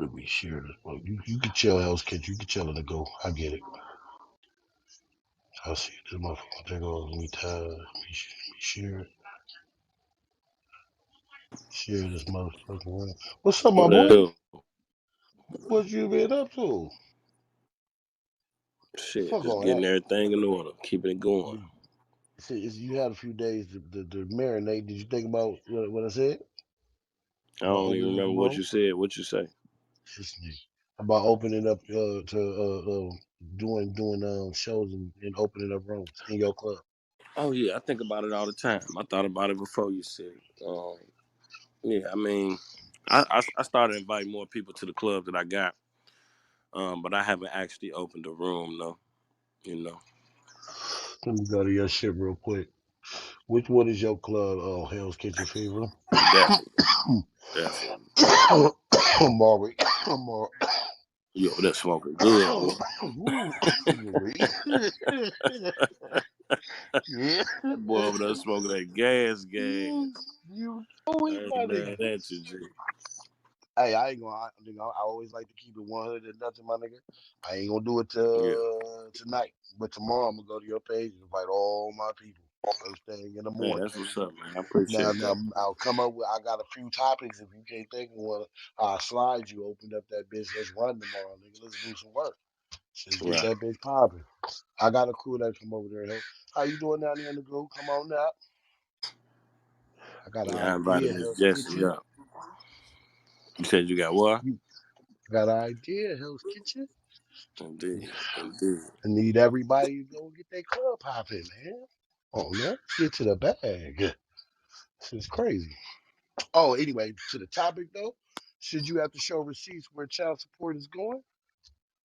Let me share this. Well, you can tell Hell's Kitchen. You can tell it to go. I get it. I see this motherfucker. There goes. Let me share it. Share this motherfucker. What's up, my What boy? up? What you been up to? Shit, Fuck just all getting that. everything in order, keeping it going. See, you had a few days to marinate. Did you think about what I said I about don't even opening up a remember what room? you said. What you say? This nigga. About opening up to doing shows and opening up rooms in your club. Oh yeah, I think about it all the time. I thought about it before you said. Um, yeah, I mean, I started inviting more people to the club that I got, but I haven't actually opened a room though. You know, Let me go to your shit real quick. Which one is your club? Oh, Hell's Kitchen fever. definitely, definitely. Marbury. Mar- You over there smoking good, boy. Ooh, Marbury. Yeah. Boy over there smoking that gas, You gas. know I it, ain't my mad nigga. at you, G. Hey, I ain't gonna. I always like to keep it 100 and nothing, my nigga. I ain't gonna do it Yeah, tonight, but tomorrow I'm gonna go to your page and invite all my people first thing in the hey, morning. that's what's up, man. I Now, appreciate now that. I'll come up with. I got a few topics. If you can't think of one, I'll slide you. Open up that bitch. Let's run tomorrow, nigga. Let's do some work. Let's get Right. that bitch popping. I got a crew that come over there. Help. How you doing down there in the group? Come on now. I got an Yeah, I invited idea, Miss Hell's Jessie Kitchen. up. You said you got what? You I got an idea, Hell's Kitchen. Indeed, indeed. I need everybody to go get their club popping, man. Oh, let's get to the bag. This is crazy. Oh, anyway, to the topic though. Should you have to show receipts where child support is going?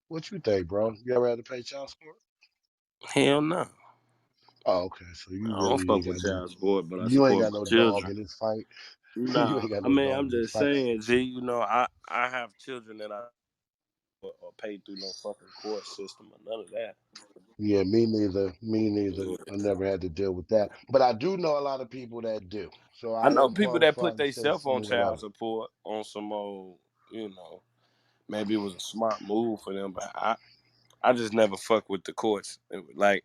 What you think, bro? You ever had to pay child support? Hell no. Oh, okay. So I you don't really fuck ain't with got no. child support, but I You ain't support got my no dog children. in this fight. You Nah, ain't got I no mean, dog I'm in this just fight. saying, G. You know, I have children that I or pay through no fucking court system or none of that. Yeah, me neither. Me neither. I Yeah. never had to deal with that. But I do know a lot of people that do. So I I know am people that put qualified to say themselves on somewhat of child it. support on some old, you know, maybe it was a smart move for them, but I just never fuck with the courts. Like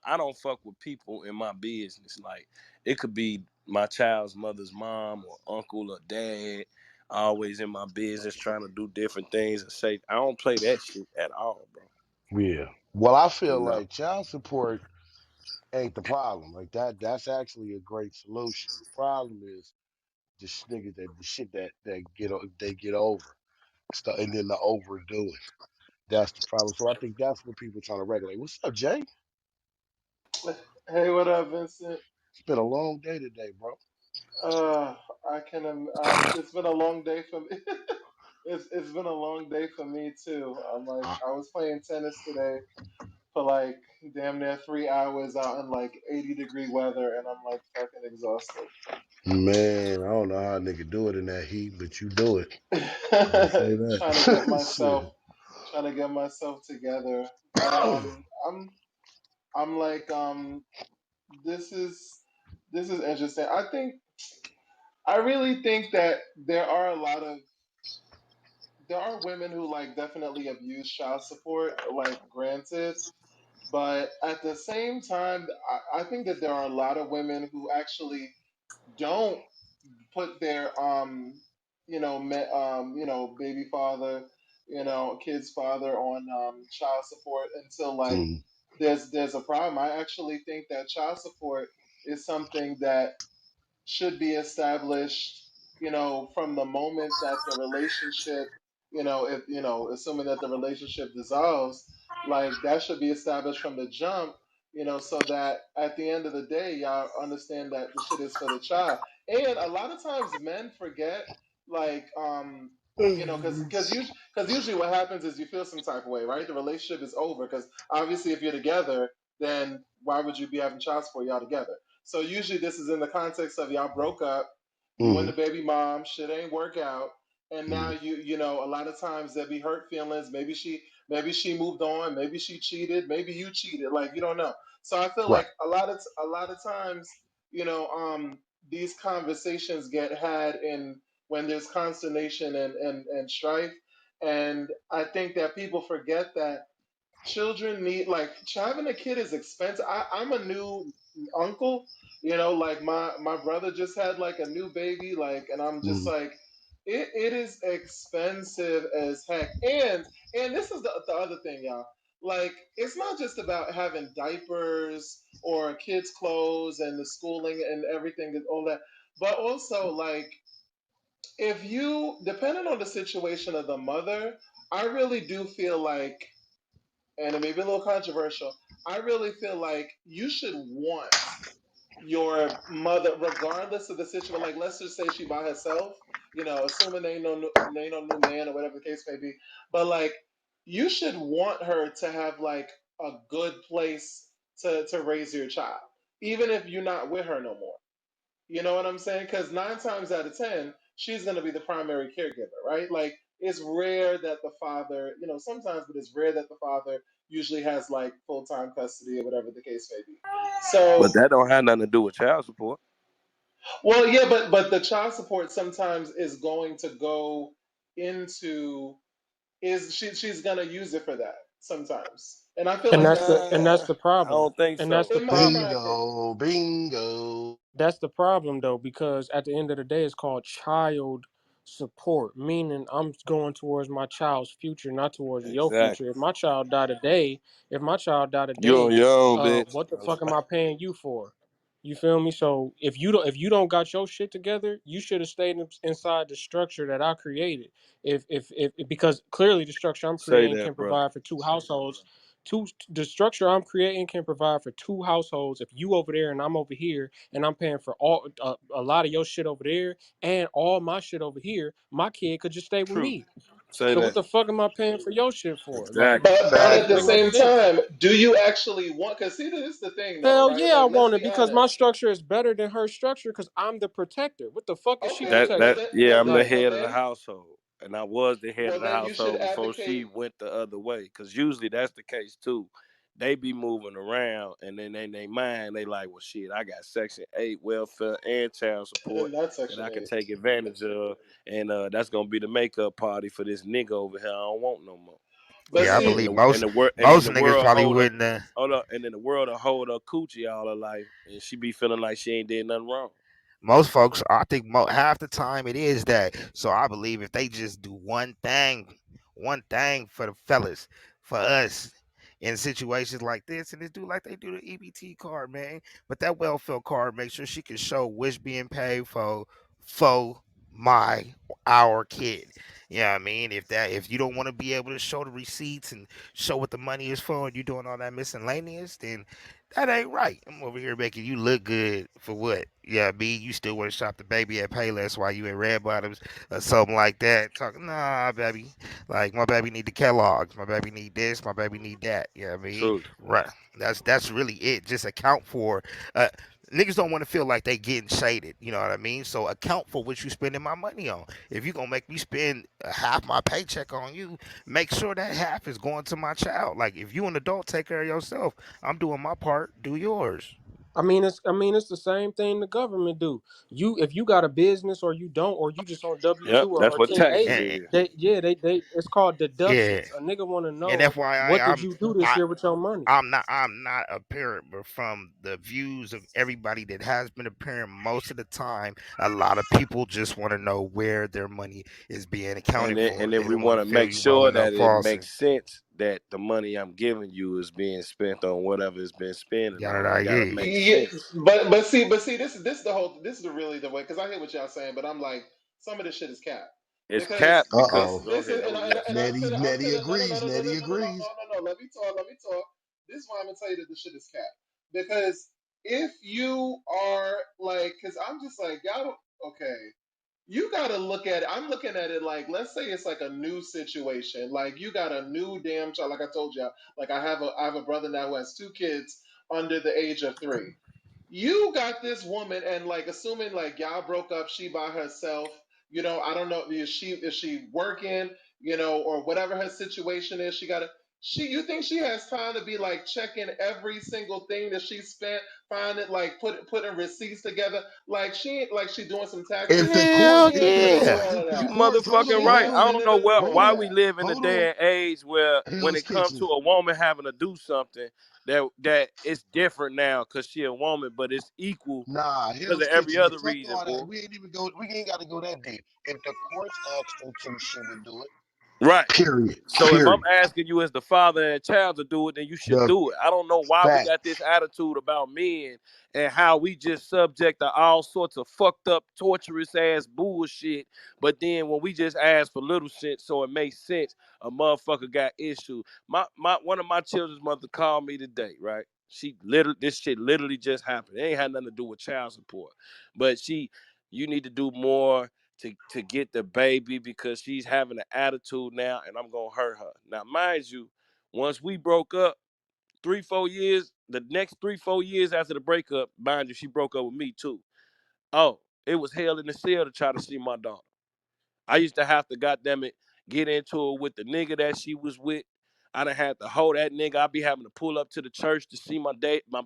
I don't fuck with people in my business. Like it could be my child's mother's mom or uncle or dad, always in my business trying to do different things and say I don't play that shit at all, bro. Yeah. Well, I feel You know. like child support ain't the problem. Like that's actually a great solution. The problem is the niggas that the shit that they get over stuff and then the overdo it. That's the problem. So I think that's what people trying to regulate. What's up, Jay? Hey, what up, Vincent? It's been a long day today, bro. Uh, I can. It's been a long day for me. It's been a long day for me too. I'm like, Ah, I was playing tennis today for like damn near 3 hours out in like 80-degree weather, and I'm like fucking exhausted. man, I don't know how a nigga do it in that heat, but you do it. I'll say trying to get that. myself, Shit. trying to get myself together. But I'm like, this is this is interesting. I really think that there are women who like definitely abuse child support, like granted, but at the same time, I think that there are a lot of women who actually don't put their baby father, kid's father on child support until like Mm, there's a problem. I actually think that child support is something that should be established, from the moment that the relationship, if assuming that the relationship dissolves, like that should be established from the jump, so that at the end of the day, y'all understand that the shit is for the child. And a lot of times men forget, like, because usually what happens is you feel some type of way, right? The relationship is over because obviously if you're together, then why would you be having child support? Y'all together. So usually this is in the context of y'all broke up, you and the mm, baby mom, shit ain't work out, and now mm, a lot of times there be hurt feelings. Maybe she moved on, maybe she cheated, maybe you cheated, like you don't know. So I feel right. like a lot of times, these conversations get had in when there's consternation and strife. And I think that people forget that children need, like, having a kid is expensive. I'm a new uncle, like my brother just had like a new baby, like, and I'm just Mm, like, it is expensive as heck. And this is the other thing, y'all. Like, it's not just about having diapers or kids' clothes and the schooling and everything and all that, but also, like, if you, depending on the situation of the mother, I really do feel like, and it may be a little controversial, I really feel like you should want your mother, regardless of the situation. Like, let's just say she by herself, assuming they ain't no new man or whatever the case may be. But like, you should want her to have like a good place to raise your child, even if you're not with her no more. You know what I'm saying? Because 9 times out of 10, she's going to be the primary caregiver, right? Like, it's rare that the father, sometimes, but it's rare that the father usually has like full time custody or whatever the case may be. But So, that don't have nothing to do with child support. well, yeah, but the child support sometimes is going to go into, she's going to use it for that sometimes, and I feel And like that's ah, the I problem. don't think And that's so. the in my problem. opinion. bingo, bingo. That's the problem though, because at the end of the day, it's called child support, meaning I'm going towards my child's future, not towards your future. Exactly. If my child died today, if my child died You today, on your own, bitch. what the fuck am I paying you for? You feel me? So if you don't got your shit together, you should have stayed inside the structure that I created. If because clearly the structure I'm Say creating that, can brother. provide for two households. The structure I'm creating can provide for two households. If you over there and I'm over here, and I'm paying for all a lot of your shit over there and all my shit over here, my kid could just stay with True. me. Say So what that. the fuck am I paying for your shit for? Like, Exactly. But that at don't the make no Facts. same sense. time, do you actually want? Because see, this is the thing, though, Hell right? yeah, I Like, let's want it be because my honest. structure is better than her structure because I'm the protector. What the fuck is she Okay, That well protecting? that then, yeah, I'm the Like, head of the household, and I was the head of the you should household before advocate. she went the other way. Cause usually that's the case too. They be moving around, and then they mind they like, well, shit, I got Section 8 welfare and child support Not that Section I can 8. take advantage of, and that's gonna be the makeup party for this nigga over here. I don't want no more. But And Yeah, I then see, believe and most the world and then most the niggas world probably hold her, wouldn't. hold up, and then the world will hold her coochie all her life, and she be feeling like she ain't did nothing wrong. Most folks, I think half the time it is that. So I believe if they just do one thing for the fellas, for us, in situations like this, and just do like they do the EBT card, man. But that welfare card, make sure she can show which being paid for my our kid. Yeah, I mean, if you don't want to be able to show the receipts and show what the money is for, and you doing all that miscellaneous, then that ain't right. I'm over here making you look good for what? Yeah, me, you still want to shop the baby at Payless while you in Red Bottoms or something like that. Talking, nah, baby. Like my baby need the Kellogg's, my baby need this, my baby need that. Yeah, I mean, Truly. right. That's really it. Just account for. Uh, Niggas don't want to feel like they getting shaded. You know what I mean? So account for what you spending my money on. If you gonna make me spend half my paycheck on you, make sure that half is going to my child. Like if you an adult, take care of yourself. I'm doing my part. Do yours. I mean it's the same thing the government do. You if you got a business or you don't or you just on W Yep, two or, that's or what ten taxes eighty, And, is. they it's called yeah. deductions. A nigga want to And know FYI, what did you do this I year with your money. I'm not a parent, but from the views of everybody that has been a parent, most of the time, a lot of people just want to know where their money is being And accounted then, for. and then They we don't want want to to feel make you sure rolling up that it false and makes sense that the money I'm giving you is being spent on whatever it's been spending yada on. yada. It gotta Yeah. make yeah, sense. but see, this is the whole, this is the really the way. Because I hear what y'all saying, but I'm like, some of this shit is cap. It's Because capped Uh because this oh. go this is, ahead. I'm and listening. I'm Nettie finna, no, no, no, agrees. no, no, no, no, Nettie no, no, no, agrees. no, no, let me talk, let me talk. This is why I'm gonna tell you that the shit is cap. Because if you are like, because I'm just like, y'all don't, okay, you got to look at it. I'm looking at it like, let's say it's like a new situation. Like, you got a new damn child. Like I told you, like I have a brother now who has two kids under the age of 3. You got this woman, and like, assuming like y'all broke up, she by herself. I don't know, is she working, or whatever her situation is. you think she has time to be like checking every single thing that she spent, find it like putting receipts together? Like she ain't like she doing some tax If the returns. court, Hell She ain't finna do yeah. all of the You that. courts, hold motherfucking She on, right. ain't I hold don't finna know do why on, we that. live in a hold on. day and age where when Hell's it comes to Kitchen. a woman having to do something that it's different now because she a woman, but it's equal Nah, because of Hell's every Kitchen. other Fuck reason, all boy. that. We ain't got to go that deep. If the courts asked her to, she would do it. Right. Period. So if I'm Period. asking you as the father and child to do it, then you should The do it. I don't know why we fact. got this attitude about men and how we just subject to all sorts of fucked up, torturous ass bullshit. But then when we just ask for little shit so it makes sense, a motherfucker got issues. My one of my children's mother called me today, right? She literally this shit literally just happened. It ain't had nothing to do with child support. But you need to do more to get the baby because she's having an attitude now and I'm gonna hurt her. Now, mind you, once we broke up, 3-4 years, the next 3-4 years after the breakup, mind you, she broke up with me too. Oh, it was hell in the cell to try to see my daughter. I used to have to, goddamn it, get into it with the nigga that she was with. I done had to hold that nigga. I be having to pull up to the church to see my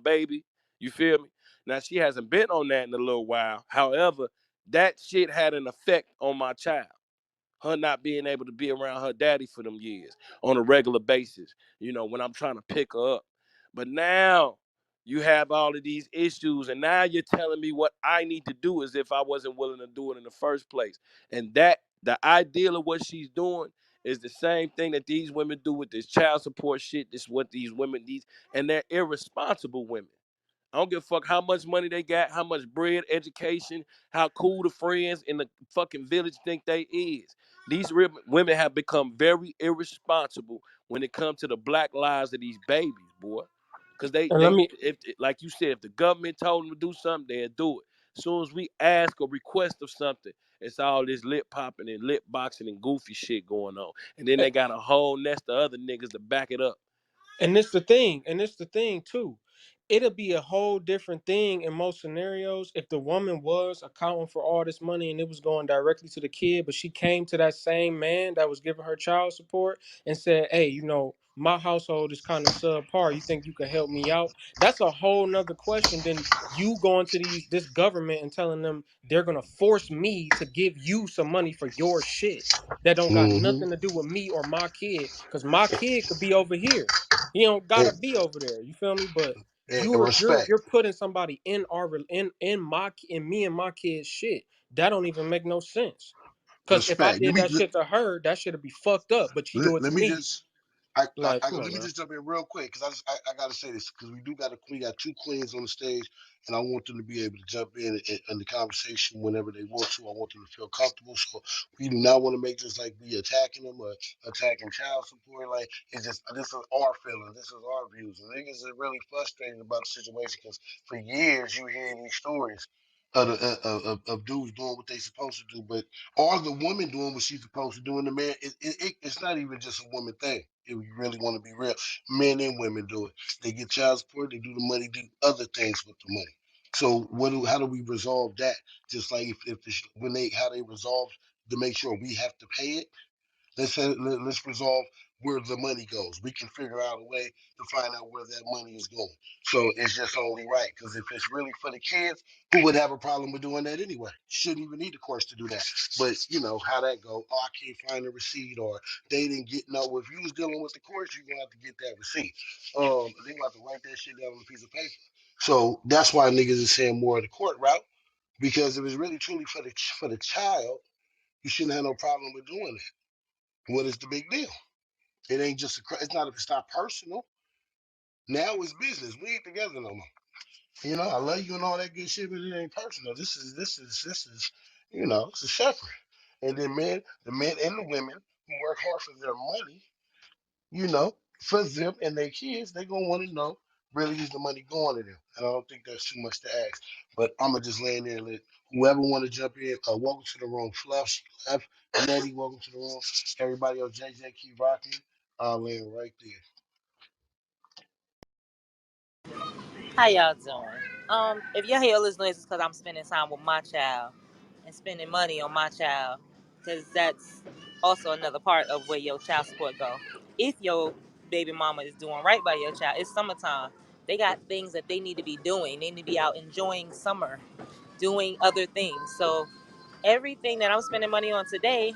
baby. You feel me? Now she hasn't been on that in a little while. However, that shit had an effect on my child, her not being able to be around her daddy for them years on a regular basis, when I'm trying to pick her up. But now you have all of these issues, and now you're telling me what I need to do as if I wasn't willing to do it in the first place. And that the ideal of what she's doing is the same thing that these women do with this child support shit. This is what these women need, and they're irresponsible women. I don't give a fuck how much money they got, how much bread, education, how cool the friends in the fucking village think they is. These women have become very irresponsible when it comes to the black lives of these babies, boy. Cause And let me if like you said, if the government told them to do something, they'll do it. As soon as we ask or request of something, it's all this lip popping and lip boxing and goofy shit going on. And then they got a whole nest of other niggas to back it up. And it's the thing too. It'll be a whole different thing in most scenarios if the woman was accounting for all this money and it was going directly to the kid, but she came to that same man that was giving her child support and said, "Hey, my household is kind of subpar. You think you can help me out?" That's a whole nother question than you going to this government and telling them they're gonna force me to give you some money for your shit that don't got Mm-hmm. nothing to do with me or my kid, because my kid could be over here. He don't gotta And, be over there. You feel me? But and respect. you're putting somebody in in me and my kid's shit. That don't even make no sense. Cause if I Respect. did that shit to her, that should be fucked up. But she do it Let to me me. just Like, come let on, me man. just jump in real quick because I gotta say this because we got two queens on the stage and I want them to be able to jump in the conversation whenever they want to. I want them to feel comfortable. So we do not want to make this like we attacking them or attacking child support. Like it's just this is our feeling, this is our views. And niggas are really frustrated about the situation because for years you hear these stories of dudes doing what they supposed to do, but or the woman doing what she's supposed to do, and the man, it's not even just a woman thing. If you really want to be real, men and women do it. They get child support, they do the money, do other things with the money. So how do we resolve that? Just like if when how they resolve to make sure we have to pay it. Let's resolve where the money goes. We can figure out a way to find out where that money is going. So it's just only right because if it's really for the kids, who would have a problem with doing that anyway? Shouldn't even need the courts to do that. But you know how that go. Oh, I can't find the receipt, or they didn't get no. If you was dealing with the courts, you're gonna have to get that receipt. They gonna have to write that shit down on a piece of paper. So that's why niggas is saying more of the court route because if it's really truly for the child, you shouldn't have no problem with doing that. What is the big deal? It ain't just it's not personal. Now it's business. We ain't together no more. You know, I love you and all that good shit, but it ain't personal. This is it's a shepherd. And then the men and the women who work hard for their money, for them and their kids, they gonna want to know really is the money going to them. And I don't think that's too much to ask. But I'm gonna just lay in there and let whoever want to jump in. Welcome to the room, Fluff. She left. Nettie, welcome to the room. Everybody else, JJ, keep rocking. I'll land right there. How y'all doing? If your hear all this noise, it's because I'm spending time with my child and spending money on my child, because that's also another part of where your child support go. If your baby mama is doing right by your child. It's summertime. They got things that they need to be doing. They need to be out enjoying summer, doing other things. So everything that I'm spending money on today,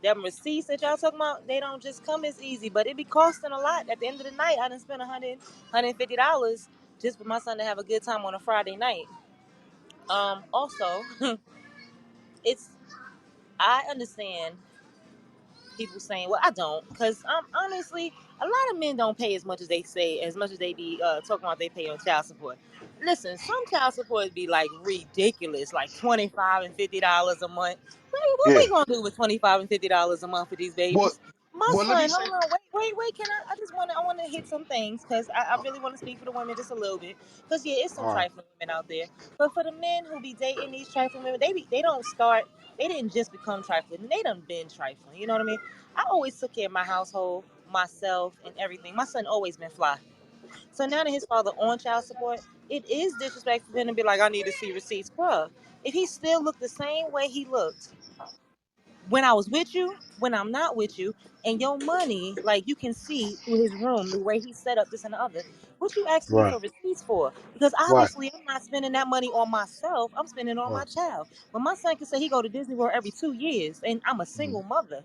them receipts that y'all talking about, they don't just come as easy, but it be costing a lot. At the end of the night, I done spent $150 just for my son to have a good time on a Friday night. Also, it's I understand people saying, well, I don't, because honestly, a lot of men don't pay as much as they say, as much as they be talking about they pay on child support. Listen, some child support be like ridiculous, like $25 and $50 a month. What Yeah. we gonna do with $25 and $50 a month for these Well, babies? My well, let me son, say. hold on, wait. Can I want to hit some things because I really want to speak for the women just a little bit. Because yeah, it's some All right. trifling women out there, but for the men who be dating these trifling women, they don't start. They didn't just become trifling. They done been trifling. You know what I mean? I always took care of my household, myself, and everything. My son always been fly. So now that his father on child support, it is disrespectful for him to be like, I need to see receipts. Bruh, if he still looked the same way he looked when I was with you, when I'm not with you, and your money, like you can see through his room, the way he set up this and the other, what you asking me Right. for receipts for? Because Right. obviously I'm not spending that money on myself. I'm spending it on my Right. child. But my son can say he go to Disney World every 2 years, and I'm a Mhm. single mother.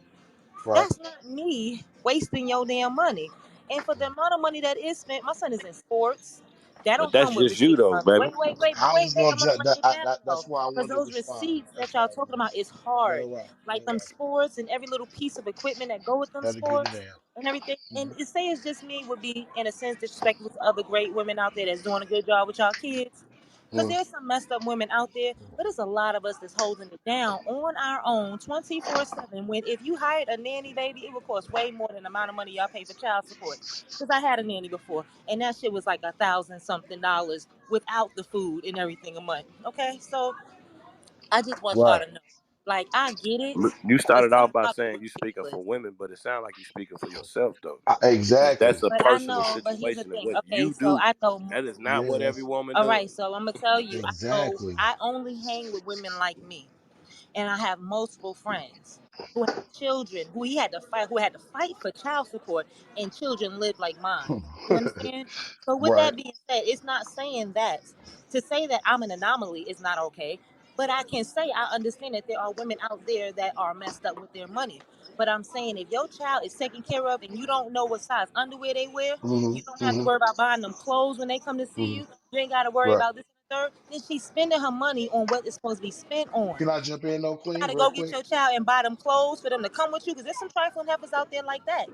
Right. That's not me wasting your damn money. And for the amount of money that is spent, my son is in sports. That But don't that's come with just you receipts, though, honey. baby. I was Wait. gonna I'm gonna judge bring that, it down that's though, why I because wanted to those respond. receipts That's that why y'all I wanted talking to about is respond. Let her hard. rock. Let Like her them rock. sports and every little piece of equipment that go with them Let her get it sports down. and everything. And Mhm. to say it's just me would be in a sense disrespectful to other great women out there that's doing a good job with y'all kids. Because Mhm. there's some messed up women out there, but there's a lot of us that's holding it down on our own 24/7. When if you hired a nanny, baby, it would cost way more than the amount of money y'all pay for child support. Because I had a nanny before, and that shit was like $1,000 something without the food and everything a month. Okay, so I just want y'all Right. to know. Like, I get it, You but started some off by of saying y'all you be speaking ridiculous. for women, but it sounds like you speaking for yourself though, because Exactly. that's a But I personal know, but here's the situation and thing. what Okay, you so do. I know. That is not Yeah, what every that's woman All does. right, so I'm gonna tell you. exactly. I only hang with women like me, and I have multiple friends who have children who had to fight for child support, and children live like mine. You understand? So with Right. that being said, it's not saying that to say that I'm an anomaly is not okay. But I can say I understand that there are women out there that are messed up with their money. But I'm saying if your child is taken care of and you don't know what size underwear they wear, Hmm. you don't have to Hmm. worry about buying them clothes when they come to see Hmm. you. You ain't got to worry Right. about this and the third. Then she's spending her money on what it's supposed to be spent on. Can I jump in though, You Queen, gotta real go get quick? your child and buy them clothes for them to come with you, because there's some trifling heifers out there like that.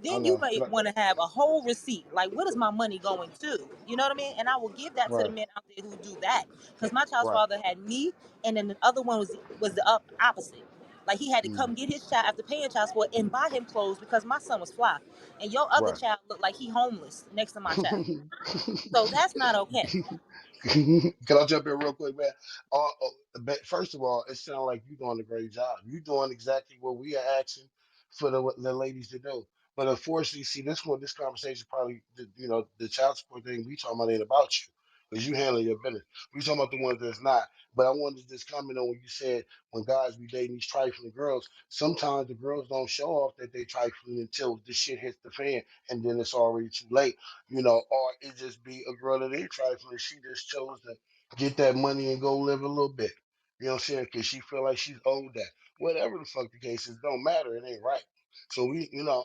I Then you know. may Can I? want to have a whole receipt. Like, what is my money going to? You know what I mean? And I will give that to the Right. men out there who do that. Because my child's Right. father had me, and then the other one was the opposite. Like, he had to Mm. come get his child after paying child support and buy him clothes because my son was fly, and your other Right. child looked like he homeless next to my child. So that's not okay. Can I jump in real quick, man? But first of all, it sounds like you're doing a great job. You're doing exactly what we are asking for the ladies to do. But unfortunately, see, this conversation probably, the child support thing we talking about ain't about you because you handling your business. We talking about the ones that's not. But I wanted to just comment on what you said when guys be dating these trifling girls. Sometimes the girls don't show off that they trifling until the shit hits the fan, and then it's already too late, or it just be a girl that ain't trifling. She just chose to get that money and go live a little bit. You know what I'm saying? Because she feel like she's owed that. Whatever the fuck the case is, don't matter. It ain't right. So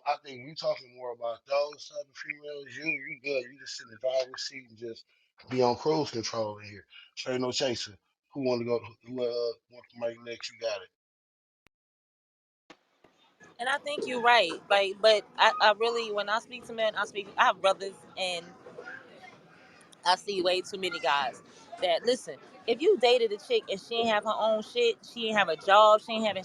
I think we talking more about those type of females. You good. You just sit in the driver's seat and just be on cruise control in here. Straight no chaser. Who want to go? Who want to make next? You got it. And I think you're right. Like, but I really, when I speak to men, I have brothers, and I see way too many guys that listen. If you dated a chick and she ain't have her own shit, she ain't have a job,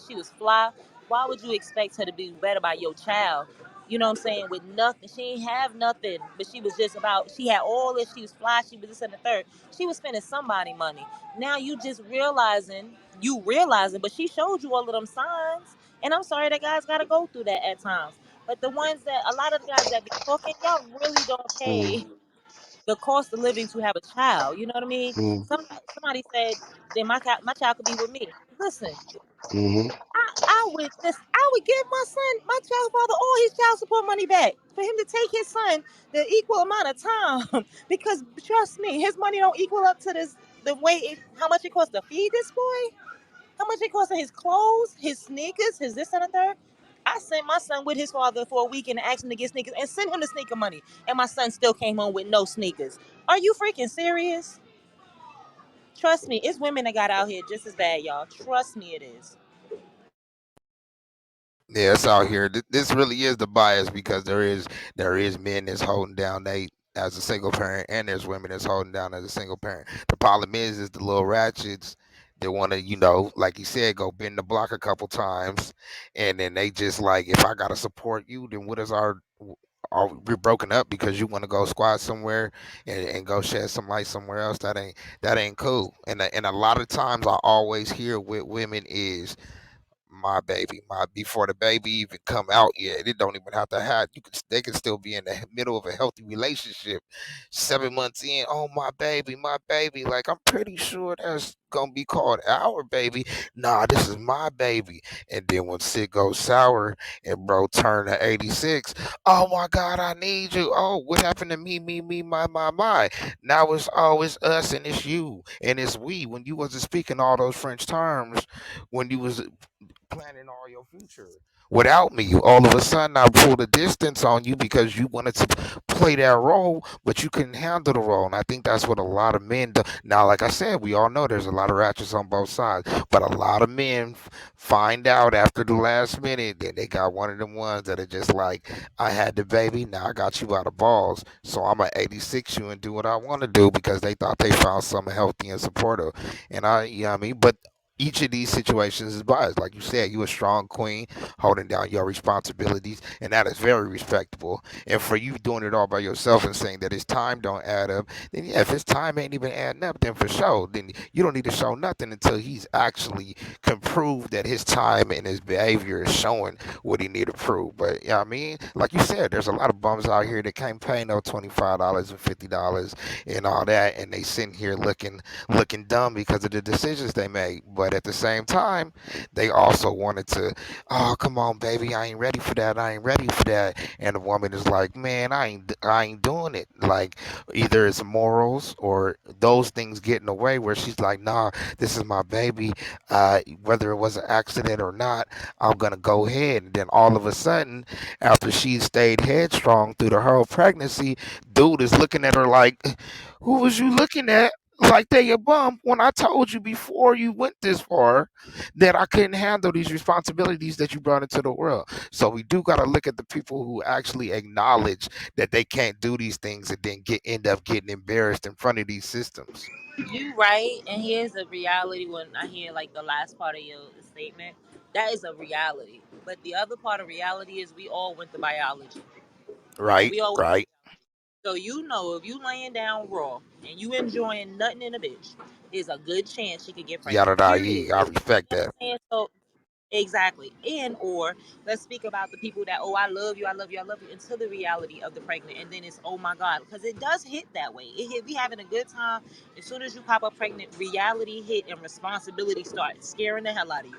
she was fly. Why would you expect her to be better by your child? You know what I'm saying? With nothing, she ain't have nothing, but she was just about. She had all this. She was fly. She was this and the third. She was spending somebody money. Now you realizing, but she showed you all of them signs. And I'm sorry that guys got to go through that at times. But the ones that a lot of the guys that be talking, y'all really don't Mm-hmm. pay the cost of living to have a child. You know what I mean? Mm-hmm. Somebody said that my child could be with me. Listen, Hmm. I would give my son, my child father, all his child support money back for him to take his son the equal amount of time. Because trust me, his money don't equal up to this the way how much it costs to feed this boy, how much it costs his clothes, his sneakers, his this and the third. I sent my son with his father for a weekend and asked him to get sneakers and sent him the sneaker money. And my son still came home with no sneakers. Are you freaking serious? Trust me, it's women that got out here just as bad, y'all. Trust me, it is. Yeah, it's out here. This really is the bias because there is men that's holding down they as a single parent, and there's women that's holding down as a single parent. The problem is the little ratchets that want to, like you said, go bend the block a couple times, and then they just like, if I gotta support you, then what is are we're broken up because you want to go squat somewhere and go shed some light somewhere else? That ain't cool. And a lot of times I always hear with women is my baby, my before the baby even come out yet. It don't even have to have. They can still be in the middle of a healthy relationship. 7 months in, oh my baby, my baby. Like I'm pretty sure that's gonna be called our baby. Nah, this is my baby. And then when shit goes sour and bro turn to 86, oh my God, I need you. Oh, what happened to me, my. Now it's us and it's you and it's we. When you wasn't speaking all those French terms, when you was planning all your future without me. You all of a sudden I pulled a distance on you because you wanted to play that role, but you couldn't handle the role. And I think that's what a lot of men do. Now, like I said, we all know there's a lot of ratchets on both sides, but a lot of men find out after the last minute that they got one of them ones that are just like, I had the baby, now I got you out of balls, so I'm gonna 86 you and do what I want to do because they thought they found something healthy and supportive. And I mean, but each of these situations is biased. Like you said, you a strong queen holding down your responsibilities, and that is very respectable. And for you doing it all by yourself and saying that his time don't add up, then yeah, if his time ain't even adding up, then for sure, then you don't need to show nothing until he's actually can prove that his time and his behavior is showing what he need to prove. But yeah, I mean, like you said, there's a lot of bums out here that can't pay no $25 and $50 and all that, and they sitting here looking dumb because of the decisions they made. But at the same time, they also wanted to, oh come on, baby, I ain't ready for that. I ain't ready for that. And the woman is like, man, I ain't doing it. Like either it's morals or those things get in the way where she's like, nah, this is my baby. Whether it was an accident or not, I'm gonna go ahead. And then all of a sudden, after she stayed headstrong through the whole pregnancy, dude is looking at her like, who was you looking at? Like they a bum when I told you before you went this far that I couldn't handle these responsibilities that you brought into the world. So we do got to look at the people who actually acknowledge that they can't do these things and then end up getting embarrassed in front of these systems. You right, and here's the reality. When I hear like the last part of your statement, that is a reality. But the other part of reality is we all went to biology. Right, We all went. right. So if you laying down raw and you enjoying nothing in a bitch, there's a good chance she could get Yada pregnant. da Period. ye. I respect that. So exactly. And or let's speak about the people that, oh, I love you, I love you, I love you, until the reality of the pregnant. And then it's, oh my God. Because it does hit that way. It hit, we having a good time. As soon as you pop up pregnant, reality hit and responsibility start scaring the hell out of you.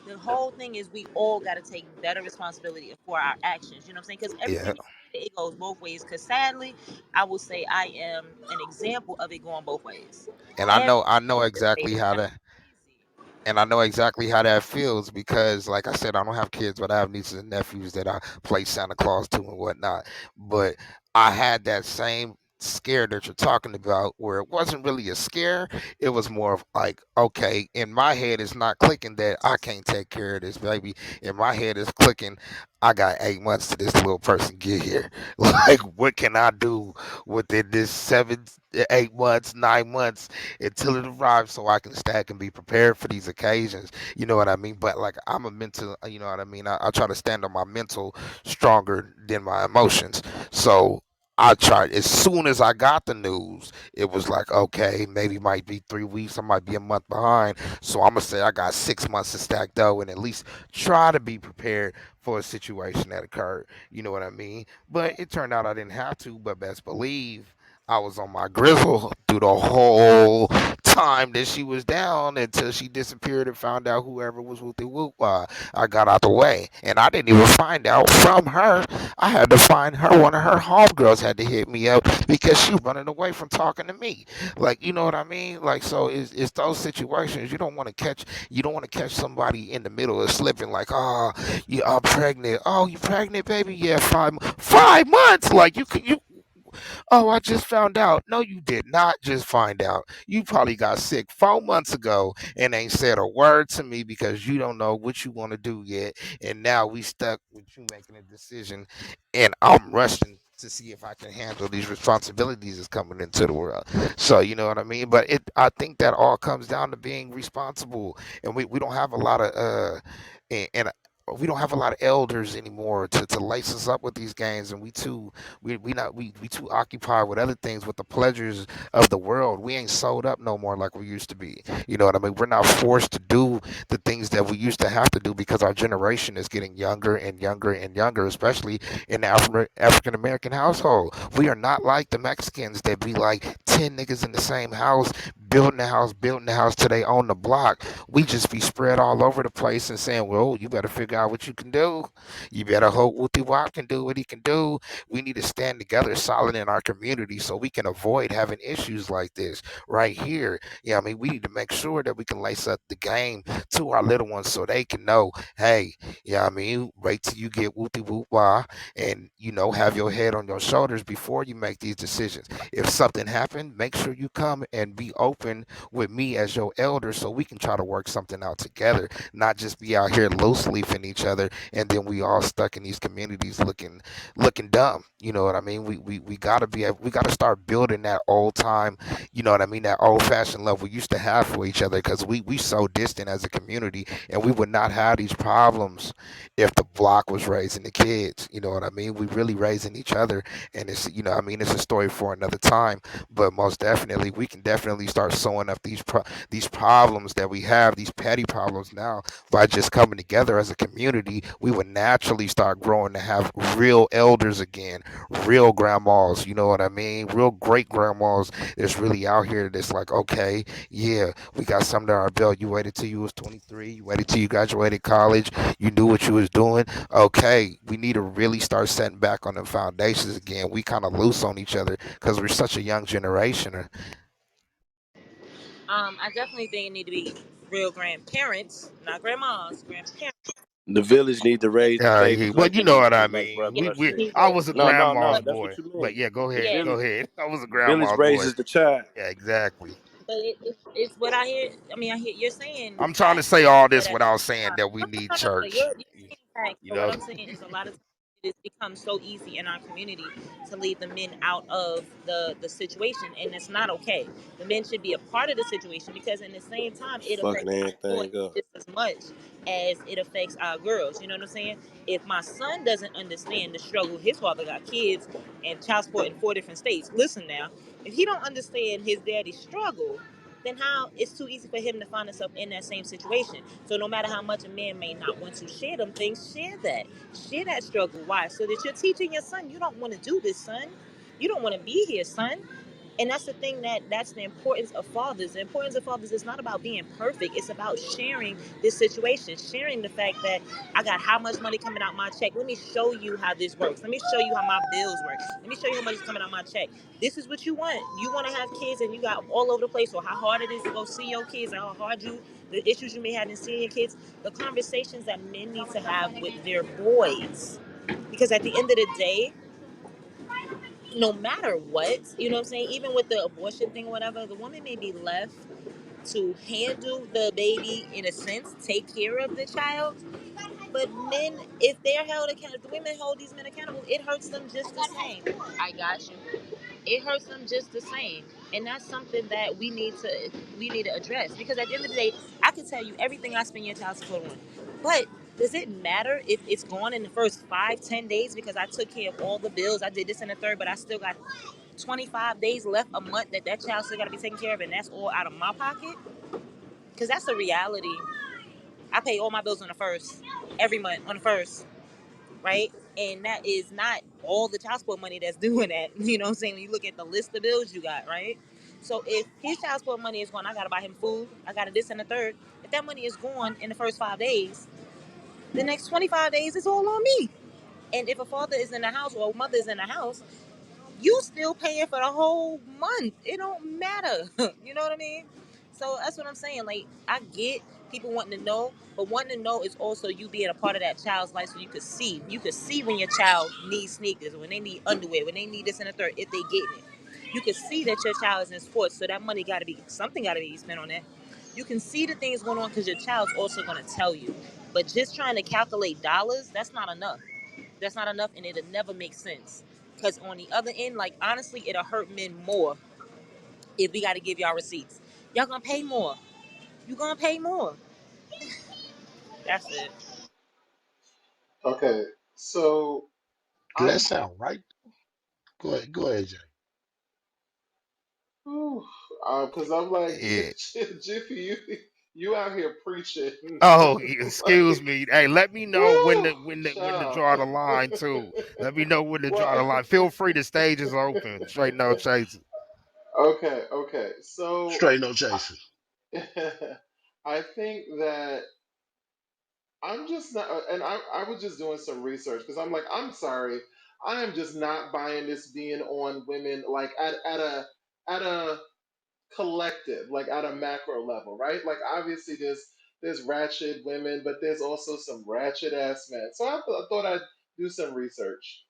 The whole thing is we all got to take better responsibility for our actions. You know what I'm saying? Because Yeah, everything, it goes both ways. Because sadly, I will say I am an example of it going both ways. and I Every know I know day, exactly how that's to crazy. and I know exactly how that feels because, like I said, I don't have kids, but I have nieces and nephews that I play Santa Claus to and whatnot. But I had that same scare that you're talking about, where it wasn't really a scare. It was more of like, okay, in my head, it's not clicking that I can't take care of this baby. In my head, it's clicking, I got 8 months to this little person get here. Like, what can I do within this 7 8 months, 9 months until it arrives so I can stack and be prepared for these occasions. You know what I mean? But like I'm a mental, you know what I mean? I try to stand on my mental stronger than my emotions. So I tried as soon as I got the news, it was like, okay, maybe might be 3 weeks, I might be a month behind. So I'm gonna say I got 6 months to stack though and at least try to be prepared for a situation that occurred. You know what I mean? But it turned out I didn't have to, but best believe I was on my grizzle through the whole time that she was down until she disappeared and found out whoever was with the whoop. I got out the way, and I didn't even find out from her. I had to find her. One of her homegirls had to hit me up because she running away from talking to me. Like, you know what I mean? Like, so it's those situations you don't want to catch somebody in the middle of slipping. Like, oh, I'm pregnant. Oh, you pregnant, baby? Yeah, 5 months. Like, you. Oh, I just found out. No, you did not just find out. You probably got sick 4 months ago and ain't said a word to me because you don't know what you want to do yet. And now we stuck with you making a decision, and I'm rushing to see if I can handle these responsibilities that's coming into the world. So you know what I mean. But I think that all comes down to being responsible, and we don't have a lot of and we don't have a lot of elders anymore to lace us up with these games, and we too occupied with other things, with the pleasures of the world. We ain't sold up no more like we used to be. You know what I mean? We're not forced to do the things that we used to have to do because our generation is getting younger and younger and younger, especially in the African American household. We are not like the Mexicans that be like 10 niggas in the same house, building the house till they own the block. We just be spread all over the place and saying, well, you better figure out what you can do. You better hope Wooty Wop can do what he can do. We need to stand together solid in our community so we can avoid having issues like this right here. Yeah, I mean, we need to make sure that we can lace up the game to our little ones so they can know, hey, yeah, I mean, wait till you get whoopty whoop wah, and have your head on your shoulders before you make these decisions. If something happened, make sure you come and be open with me as your elder so we can try to work something out together, not just be out here loose leafing each other and then we all stuck in these communities looking dumb. You know what I mean? We gotta we gotta start building that old time, you know what I mean, that old fashioned love we used to have for each other, because we so distant as a community, and we would not have these problems if the block was raising the kids. You know what I mean? We really raising each other, and it's I mean, it's a story for another time. But most definitely, we can definitely start sewing up these problems that we have, these petty problems now, by just coming together as a community. We would naturally start growing to have real elders again, real grandmas, you know what I mean? Real great grandmas that's really out here that's like, okay, yeah, we got something to our belt. You waited till you was 23, you waited till you graduated college, you knew what you was doing. Okay, we need to really start setting back on the foundations again. We kind of loose on each other because we're such a young generation. I definitely think it need to be real grandparents, not grandmas, grandparents. The village need to raise the babies Well, like you they know need what to I make mean. brother Yeah, We Rushier. need I to, was a No, no, grandma's no. but That's what boy, you but mean. yeah, go The ahead, yeah, go village ahead. I was a village grandma's boy. raises the child. Yeah, exactly. but it's what I hear. I mean, I hear you're saying I'm trying to facts, say all but this at the without same saying time, that we no, need no, no, no. church. You're saying facts. You But what know. I'm saying is a lot of times it's become so easy in our community to leave the men out of the situation, and it's not okay. The men should be a part of the situation because, in the same time, It's it fucking affects our boys everything up. just as much as it affects our girls. You know what I'm saying? If my son doesn't understand the struggle, his father got kids and child support in 4 different states. Listen now, if he don't understand his daddy's struggle, then how it's too easy for him to find himself in that same situation. So no matter how much a man may not want to share them things, share that struggle. Why? So that you're teaching your son, you don't want to do this, son. You don't want to be here, son. And that's the thing, that's the importance of fathers. The importance of fathers is not about being perfect. It's about sharing this situation, sharing the fact that I got how much money coming out my check. Let me show you how this works. Let me show you how my bills work. Let me show you how much is coming out my check. This is what you want. You want to have kids and you got all over the place, or how hard it is to go see your kids, or how hard the issues you may have in seeing your kids. The conversations that men need to have with their boys. Because at the end of the day, no matter what, you know what I'm saying, even with the abortion thing, whatever, the woman may be left to handle the baby, in a sense, take care of the child. But men, if they're held accountable, if the women hold these men accountable, it hurts them just the same. I got you. It hurts them just the same. And that's something that we need to address. Because at the end of the day, I can tell you everything I spend your child support on. But does it matter if it's gone in the first 5, 10 days because I took care of all the bills? I did this in the third, but I still got 25 days left a month that child still got to be taken care of, and that's all out of my pocket? Because that's the reality. I pay all my bills on the first, every month on the first, right? And that is not all the child support money that's doing that. You know what I'm saying? When you look at the list of bills you got, right? So if his child support money is gone, I gotta buy him food, I gotta this and the third. If that money is gone in the first 5 days, the next 25 days is all on me. And if a father is in the house or a mother is in the house, you still paying for the whole month. It don't matter. You know what I mean? So that's what I'm saying. Like, I get people wanting to know, but wanting to know is also you being a part of that child's life so you could see. You could see when your child needs sneakers, when they need underwear, when they need this and the third, if they getting it. You can see that your child is in sports, so that money gotta be something gotta be spent on that. You can see the things going on because your child's also gonna tell you. But just trying to calculate dollars, that's not enough. That's not enough, and it'll never make sense. Because on the other end, like, honestly, it'll hurt men more if we got to give y'all receipts. Y'all gonna pay more. You gonna pay more. That's it. Okay, so Do that I'm, sound right? Go ahead, Jay. because I'm like, Yeah. Jiffy, you out here preaching, Oh, excuse like, me. Hey, let me know woo, when to child. draw the line too. Let me know when to draw the Well, line. Feel free. The stage is open. Straight no chaser. okay. So Straight no chaser. I think that I'm just not, and I was just doing some research because I'm like, I'm sorry, I am just not buying this being on women like at a collective, like at a macro level, right? Like obviously there's ratchet women, but there's also some ratchet ass men. So I thought I'd do some research,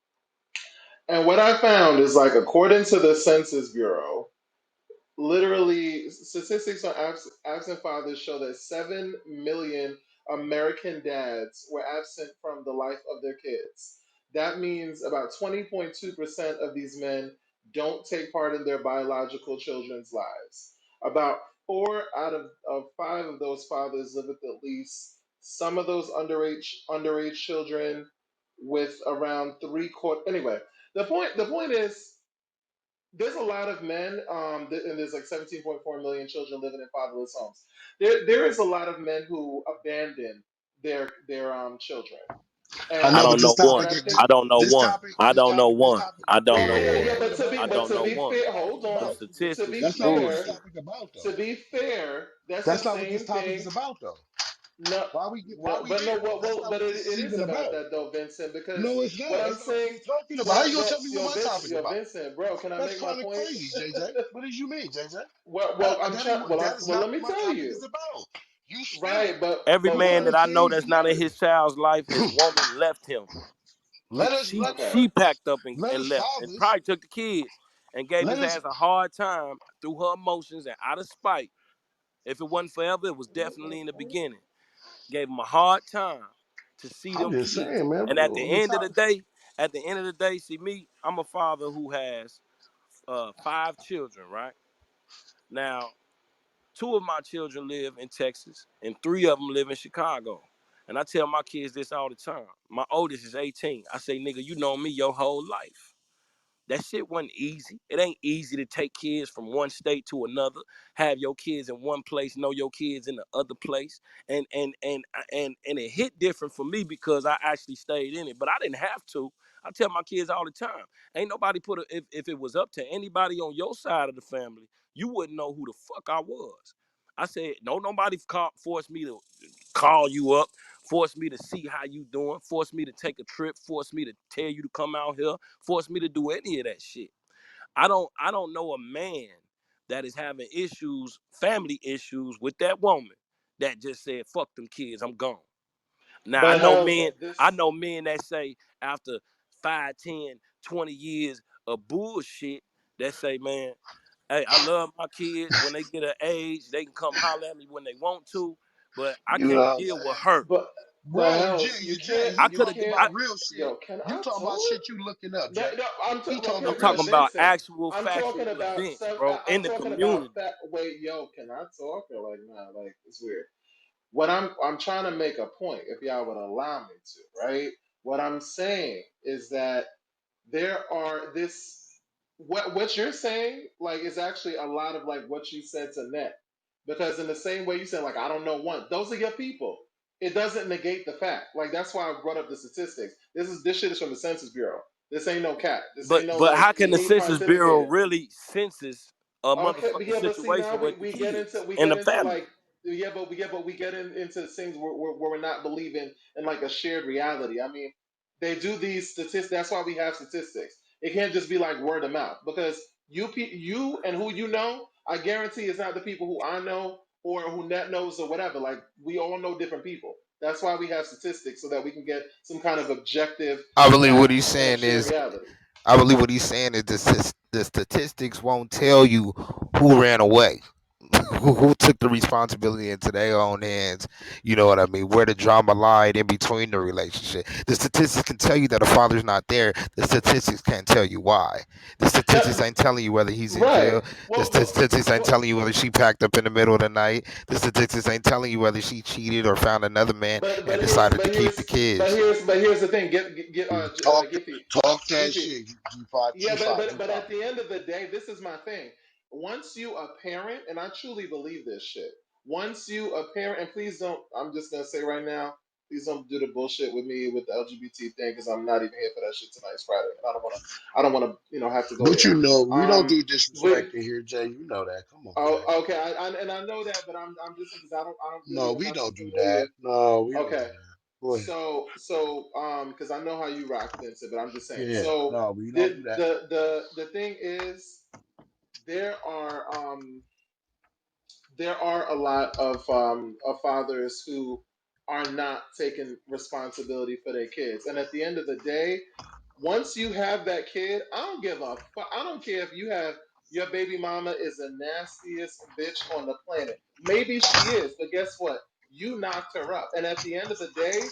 and what I found is like according to the Census Bureau, literally statistics on absent fathers show that 7 million American dads were absent from the life of their kids. That means about 20.2% of these men don't take part in their biological children's lives. About four out of five of those fathers live with at least some of those underage children, with around three quarter. Anyway, the point is there's a lot of men, and there's like 17.4 million children living in fatherless homes. There is a lot of men who abandon their children, I and I know, but don't know and one. I think I don't know this one. topic, I don't know this one. topic, I don't know yeah, one. yeah. Yeah. But to be I but don't to know be one. fair, hold Them on. To statistics be is that's not what this fair, bullshit. topic about, though. that's the That's not what this same topic thing. is about, though. No, Why we but no, here? That's well, not but what this it is is even about about. that though, Vincent. Because No, it's what not. I'm That's not what saying, we're talking about. How well, you gonna well, tell me what my topic Yo, about? Vincent, bro, can I That's make my kind of point? crazy, JJ. What did you mean, JJ? Well, I'm That ain't trying. what. That is Well, not let what me my tell topic you. is about. You spin it. Right, Every but You man what? that trying to I know change that's the not in narrative. his child's life, his woman left him. let us She let Okay, she packed up let and us left, and fathers. probably took the kids and gave Let his us. ass a hard time through her emotions and out of spite. If it wasn't forever, it was definitely in the beginning. Gave him a hard time to see I'm them just kids. saying, man. And at the The end of the top. day, see me, I'm a father who has 5 children, right? Now, 2 of my children live in Texas, and 3 of them live in Chicago. And I tell my kids this all the time. My oldest is 18. I say, nigga, you know me your whole life. That shit wasn't easy. It ain't easy to take kids from one state to another, have your kids in one place, know your kids in the other place, and it hit different for me because I actually stayed in it. But I didn't have to. I tell my kids all the time, ain't nobody if it was up to anybody on your side of the family, you wouldn't know who the fuck I was. I said, no, nobody forced me to call you up, force me to see how you doing, force me to take a trip, force me to tell you to come out here, force me to do any of that shit. I don't know a man that is having issues, family issues with that woman that just said, fuck them kids, I'm gone. Now but I this. know men that say after 5, 10, 20 years of bullshit that say, man, hey, I love my kids. When they get an age, they can come holler at me when they want to, but I You know can't what I'm deal with saying? her. But Bro, hell, Jay, I he could have talking can't. about I real shit. Yo, can You I talking about talk? shit you looking up, No, Jay. no, He talking I'm okay, real talking shit. about Vincent. actual I'm talking factual about events, stuff. bro, in I'm the talking about community. that. Wait, yo, can I talk? Or like, nah, like it's weird. What I'm trying to make a point, if y'all would allow me to, right? What I'm saying is that there are this what you're saying like is actually a lot of like what you said to Net, because in the same way you said like I don't know one, those are your people. It doesn't negate the fact. Like that's why I brought up the statistics. This shit is from the Census Bureau. This ain't no cap. This ain't no But like how can the me Census Bureau pontificating. really census? a Okay, but motherfucking yeah, but see now situation with the we get into kids and the family. like but we get into things where we're not believing in like a shared reality. I mean, they do these statistics. That's why we have statistics. It can't just be like word of mouth because you and who you know, I guarantee it's not the people who I know or who Net knows or whatever. Like we all know different people. That's why we have statistics so that we can get some kind of objective I believe what he's facts and saying shared is reality. I believe what he's saying is the statistics won't tell you who ran away. Who took the responsibility into their own hands? You know what I mean? Where the drama lied in between the relationship. The statistics can tell you that a father's not there. The statistics can't tell you why. The statistics That ain't telling you whether he's in right. jail. The Well, statistics ain't well, telling you whether she packed up in the middle of the night. The statistics ain't telling you whether she cheated or found another man and decided to keep the kids. but here's the thing. Get Talk Giphy, talk that Giphy. shit. G5, Yeah, G5, but G5. at the end of the day, this is my thing. Once you a parent, and I truly believe this shit. Once you a parent, and please don't. I'm just gonna say right now, please don't do the bullshit with me with the LGBT thing because I'm not even here for that shit tonight. It's Friday, and I don't wanna, have to go But there. you know, we don't Um, do but disrespect in here, Jay. You know that. Come on, Jay. oh, okay, and I know that, but I'm just because I don't really No, even we have too don't do familiar. that. No, we don't do Okay, that. Go ahead. because I know how you rock, Vincent, but I'm just saying. Yeah. So No, we don't do that. the thing is, there are there are a lot of fathers who are not taking responsibility for their kids, and at the end of the day, once you have that kid, I don't give a fuck. I don't care if you have your baby mama is the nastiest bitch on the planet. Maybe she is, but guess what? You knocked her up, and at the end of the day,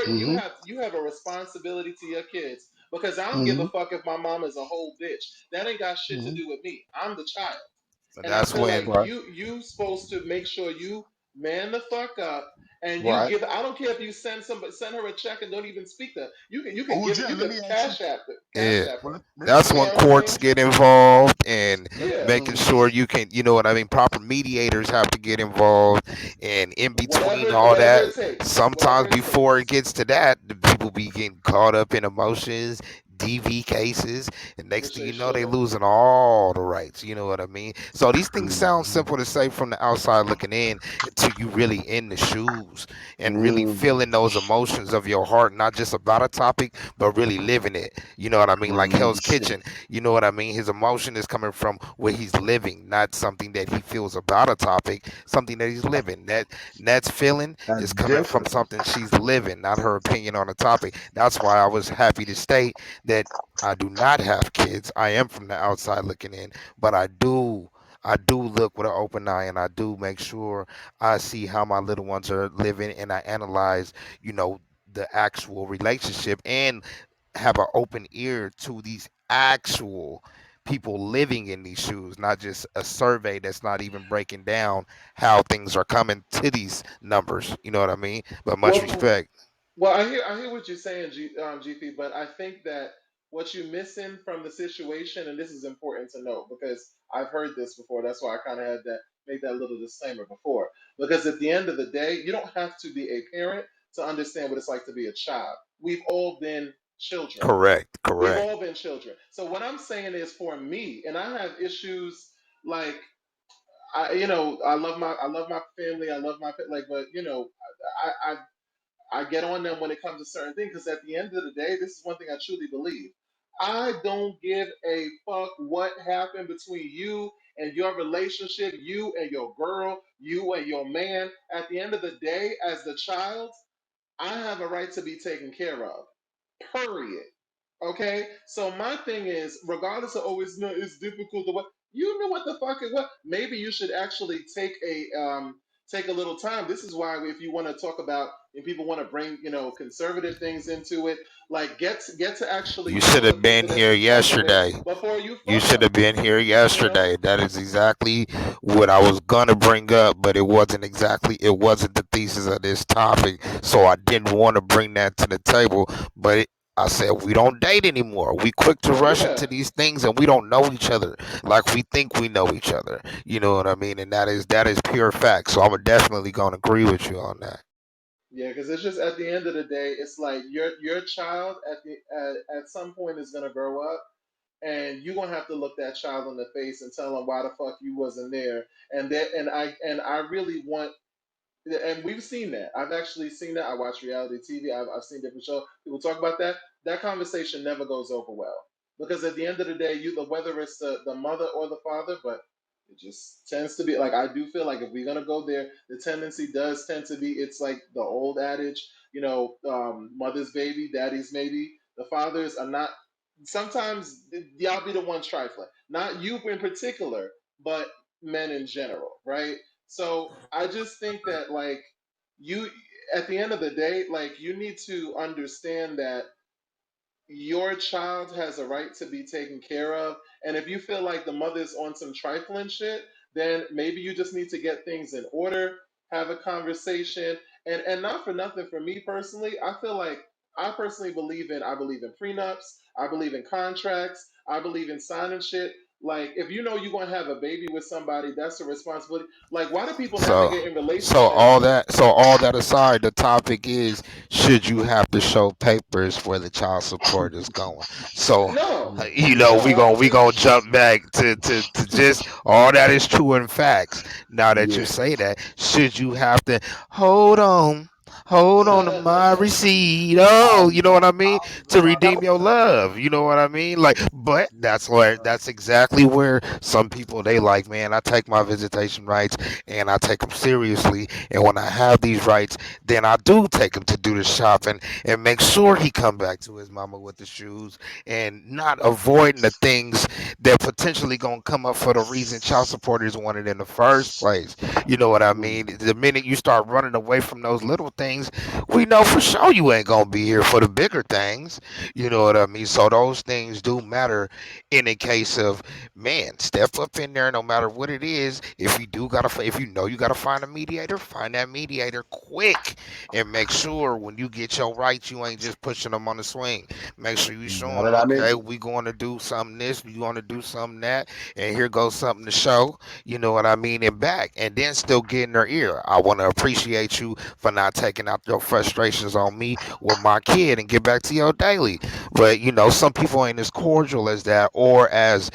Mm-hmm. you have a responsibility to your kids because I don't give a Mm-hmm. fuck if my mom is a whole bitch. That ain't got shit to Mm-hmm. do with me. I'm the child. And And I that's feel like when Right. you supposed to make sure you man the fuck up and you Right. give. I don't care if you send her a check and don't even speak to her. You can Oh, give it. Jay, You let could me ask you. cash it app her. that's You when know what I'm courts saying? get involved and Let me Yeah. making sure you can, you know what I mean, proper mediators have to get involved, and in between all Whatever that, it takes. Whatever sometimes it before it takes. gets to that, the people be getting caught up in emotions, DV cases, and next Which thing they you know they shouldn't. losing all the rights, you know what I mean? So these things sound Mm-hmm. simple to say from the outside looking in until you really in the shoes and really Mm-hmm. feeling those emotions of your heart, not just about a topic but really living it, you know what I mean? Like Hell's Mm-hmm. Kitchen, you know what I mean? His emotion is coming from where he's living, not something that he feels about a topic, something that he's living. Nat's feeling That's is coming from different. something she's living, not her opinion on a topic. That's why I was happy to state that I do not have kids. I am from the outside looking in, but I do look with an open eye, and I do make sure I see how my little ones are living, and I analyze, you know, the actual relationship and have an open ear to these actual people living in these shoes, not just a survey that's not even breaking down how things are coming to these numbers. You know what I mean? But much Well, respect. Well, I hear what you're saying, GP, but I think that what you're missing from the situation, and this is important to note because I've heard this before. That's why I kind of had that made that little disclaimer before. Because at the end of the day, you don't have to be a parent to understand what it's like to be a child. We've all been children. Correct. We've Correct. all been children. So what I'm saying is, for me, and I have issues like I love my family, I love my like, but I I get on them when it comes to certain things because at the end of the day, this is one thing I truly believe. I don't give a fuck what happened between you and your relationship, you and your girl, you and your man. At the end of the day, as the child, I have a right to be taken care of. Period. Okay? So my thing is, regardless of it's difficult to what you know what the fuck is what maybe you should actually take a little time. This is why if you want to talk about and people want to bring, conservative things into it, like get to actually You know should the have people been that here you're fucking with yesterday. before you You fuck should them. have been here You know? yesterday. That is exactly what I was gonna bring up, but it wasn't the thesis of this topic. So I didn't want to bring that to the table. But I said we don't date anymore. We quick to rush Yeah. into these things and we don't know each other like we think we know each other. You know what I mean? And that is pure fact. So I'm definitely gonna agree with you on that. Yeah, because it's just at the end of the day, it's like your child at some point is gonna grow up, and you're gonna have to look that child in the face and tell them why the fuck you wasn't there. And I really want, and we've seen that. I've actually seen that. I watch reality TV. I've seen different shows. People talk about that. That conversation never goes over well because at the end of the day, whether it's the mother or the father, but it just tends to be like, I do feel like if we're gonna go there, the tendency does tend to be, it's like the old adage, mother's baby, daddy's maybe. The fathers are not. Sometimes y'all be the ones trifling, not you in particular, but men in general, right? So I just think that, like, you, at the end of the day, like, you need to understand that your child has a right to be taken care of. And if you feel like the mother's on some trifling shit, then maybe you just need to get things in order, have a conversation. And not for nothing, for me personally, I feel like I believe in prenups, I believe in contracts, I believe in signing shit. Like, if you know you're gonna have a baby with somebody, that's a responsibility. Like, why do people have to So, get in so all relationships? that, so all that aside, the topic is should you have to show papers where the child support is going? So, No, we no, gonna jump back to just all that is true and facts. Now that you Yeah. say that, should you have to hold on? Hold on to my receipt. Oh, you know what I mean? To redeem your love. You know what I mean? Like, but that's exactly where some people they like, man, I take my visitation rights and I take them seriously. And when I have these rights, then I do take him to do the shopping and make sure he come back to his mama with the shoes and not avoiding the things that potentially gonna come up for the reason child supporters wanted in the first place. You know what I mean? The minute you start running away from those little things, we know for sure you ain't gonna be here for the bigger things. You know what I mean? So those things do matter in a case of, man, step up in there no matter what it is. If you know you gotta find a mediator, find that mediator quick and make sure when you get your rights, you ain't just pushing them on the swing. Make sure you show Now them, that I okay, mentioned, we going to do something this, we going to do something that, and here goes something to show. You know what I mean? And back, and then still get in their ear. I want to appreciate you for not taking out your frustrations on me with my kid and get back to your daily. But some people ain't as cordial as that, or as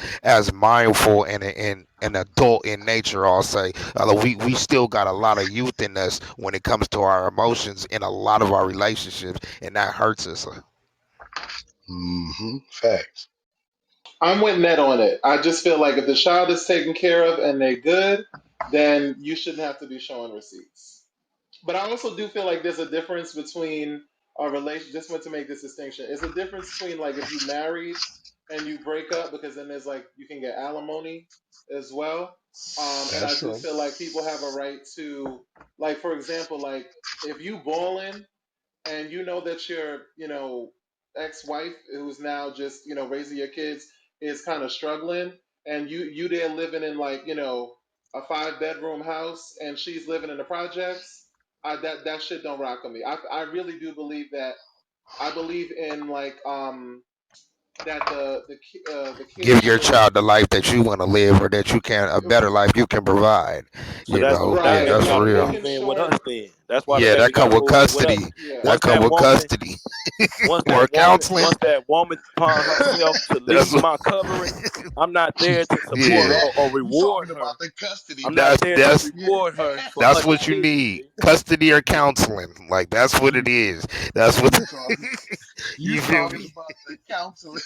mindful and an adult in nature. I'll say we still got a lot of youth in us when it comes to our emotions in a lot of our relationships, and that hurts us. facts. I'm with Ned on it. I just feel like if the child is taken care of and they're good, then you shouldn't have to be showing receipts. But I also do feel like there's a difference between a relation. Just want to make this distinction. It's a difference between, like, if you married and you break up, because then there's, like, you can get alimony as well. And That's I do true. feel like people have a right to, like, for example, like, if you balling and you know that your ex-wife, who's now just raising your kids, is kind of struggling, and you there living in, like, a 5 bedroom house and she's living in the projects. That shit don't rock with me. I really do believe that. I believe in, like, that the Give kids your should. child the life that you want to live, or that you can a better life you can provide. So that's why Yeah, Right, baby that's got like to real. move making in with sure. us. Then that's why the Yeah, that baby got come to with move in with us. custody. Yeah. That Once come that with woman, custody once or that woman, counseling. once that woman upon herself to That's leave my covering, I'm not there to See support yeah. her that? or You reward talking her. about the custody I'm not battle? there to That's Yeah. reward her for that's what you unachieving. need. Custody or counseling. Like that's what it You is. That's what you talking you you feel talking me? about the counseling?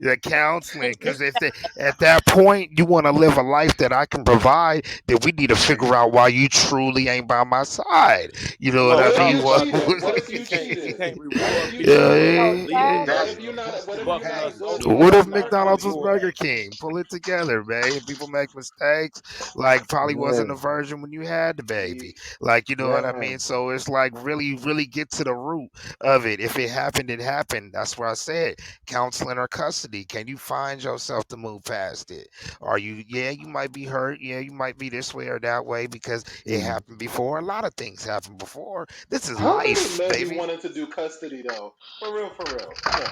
The counseling, because at that point you want to live a life that I can provide, then we need to figure out why you truly ain't by my side. You know what No, I What we if talk mean? you about cheated? What if he you can't cheated? reward What if her you Yeah, cheated? for yeah, leaving yeah. What her, if you're not? What if you're fucking not her a Hey, good so What if hard, enough not McDonald's was partner? reward her. Burger King? Pull it together, man. People make mistakes. Like probably wasn't the man, version when you had the baby. Ye- Like you know what I mean. man. So it's like really, really get to the root of it. If it happened, it happened. That's where I said counseling or custody. Can you find yourself to move past it? Are you? Yeah, you might be hurt. Yeah, you might be this way or that way because it Mm. happened before. A lot of things happened before. This is How many life, men be baby. wanting to do custody though? For real, for real. Come on.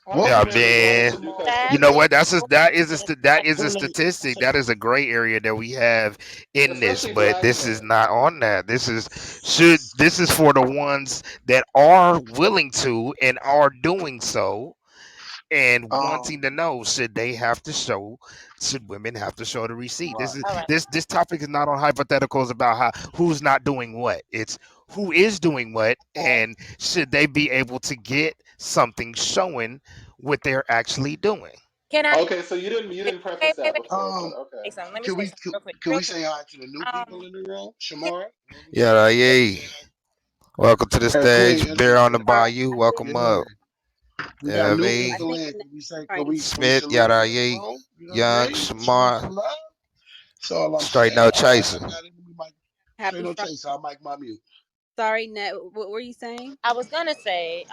How Well, many Yeah, men be first wanting man. to of do all, You That know custody? what? That is a women, statistic. That is a gray area that we have in this, Especially but black this is men. not on that. This is for the ones that are willing to and are doing so. and Um, wanting to know should women have to show the receipt? This right. is All right. this topic is not on hypotheticals about how who's not doing what. It's who is doing what, Well, and should they be able to get something showing what they're actually doing? Can I Okay, so you didn't preface wait, that wait. before, but okay. Say something. Let me can say we something real quick. can Real we quick. say hi to the new people Um, in the room? can, Shamar, you want to say Yeah, hi? yay. Welcome to the Hey, stage. Queen, Beer on the introduce. sorry. bayou. I think Welcome Yeah, up. we got Yeah, new me. I people think in. Annette Can we say already. can we Smith, salute them yada in the yay. room? You know what I Young mean? Show them Shamar. some love. That's all I'm Straight saying. no All right, I chaser. got it. Let me mic. Say Happy no Friday. chase. I'll mic my mute. Sorry, Net. What were you saying? I was gonna say,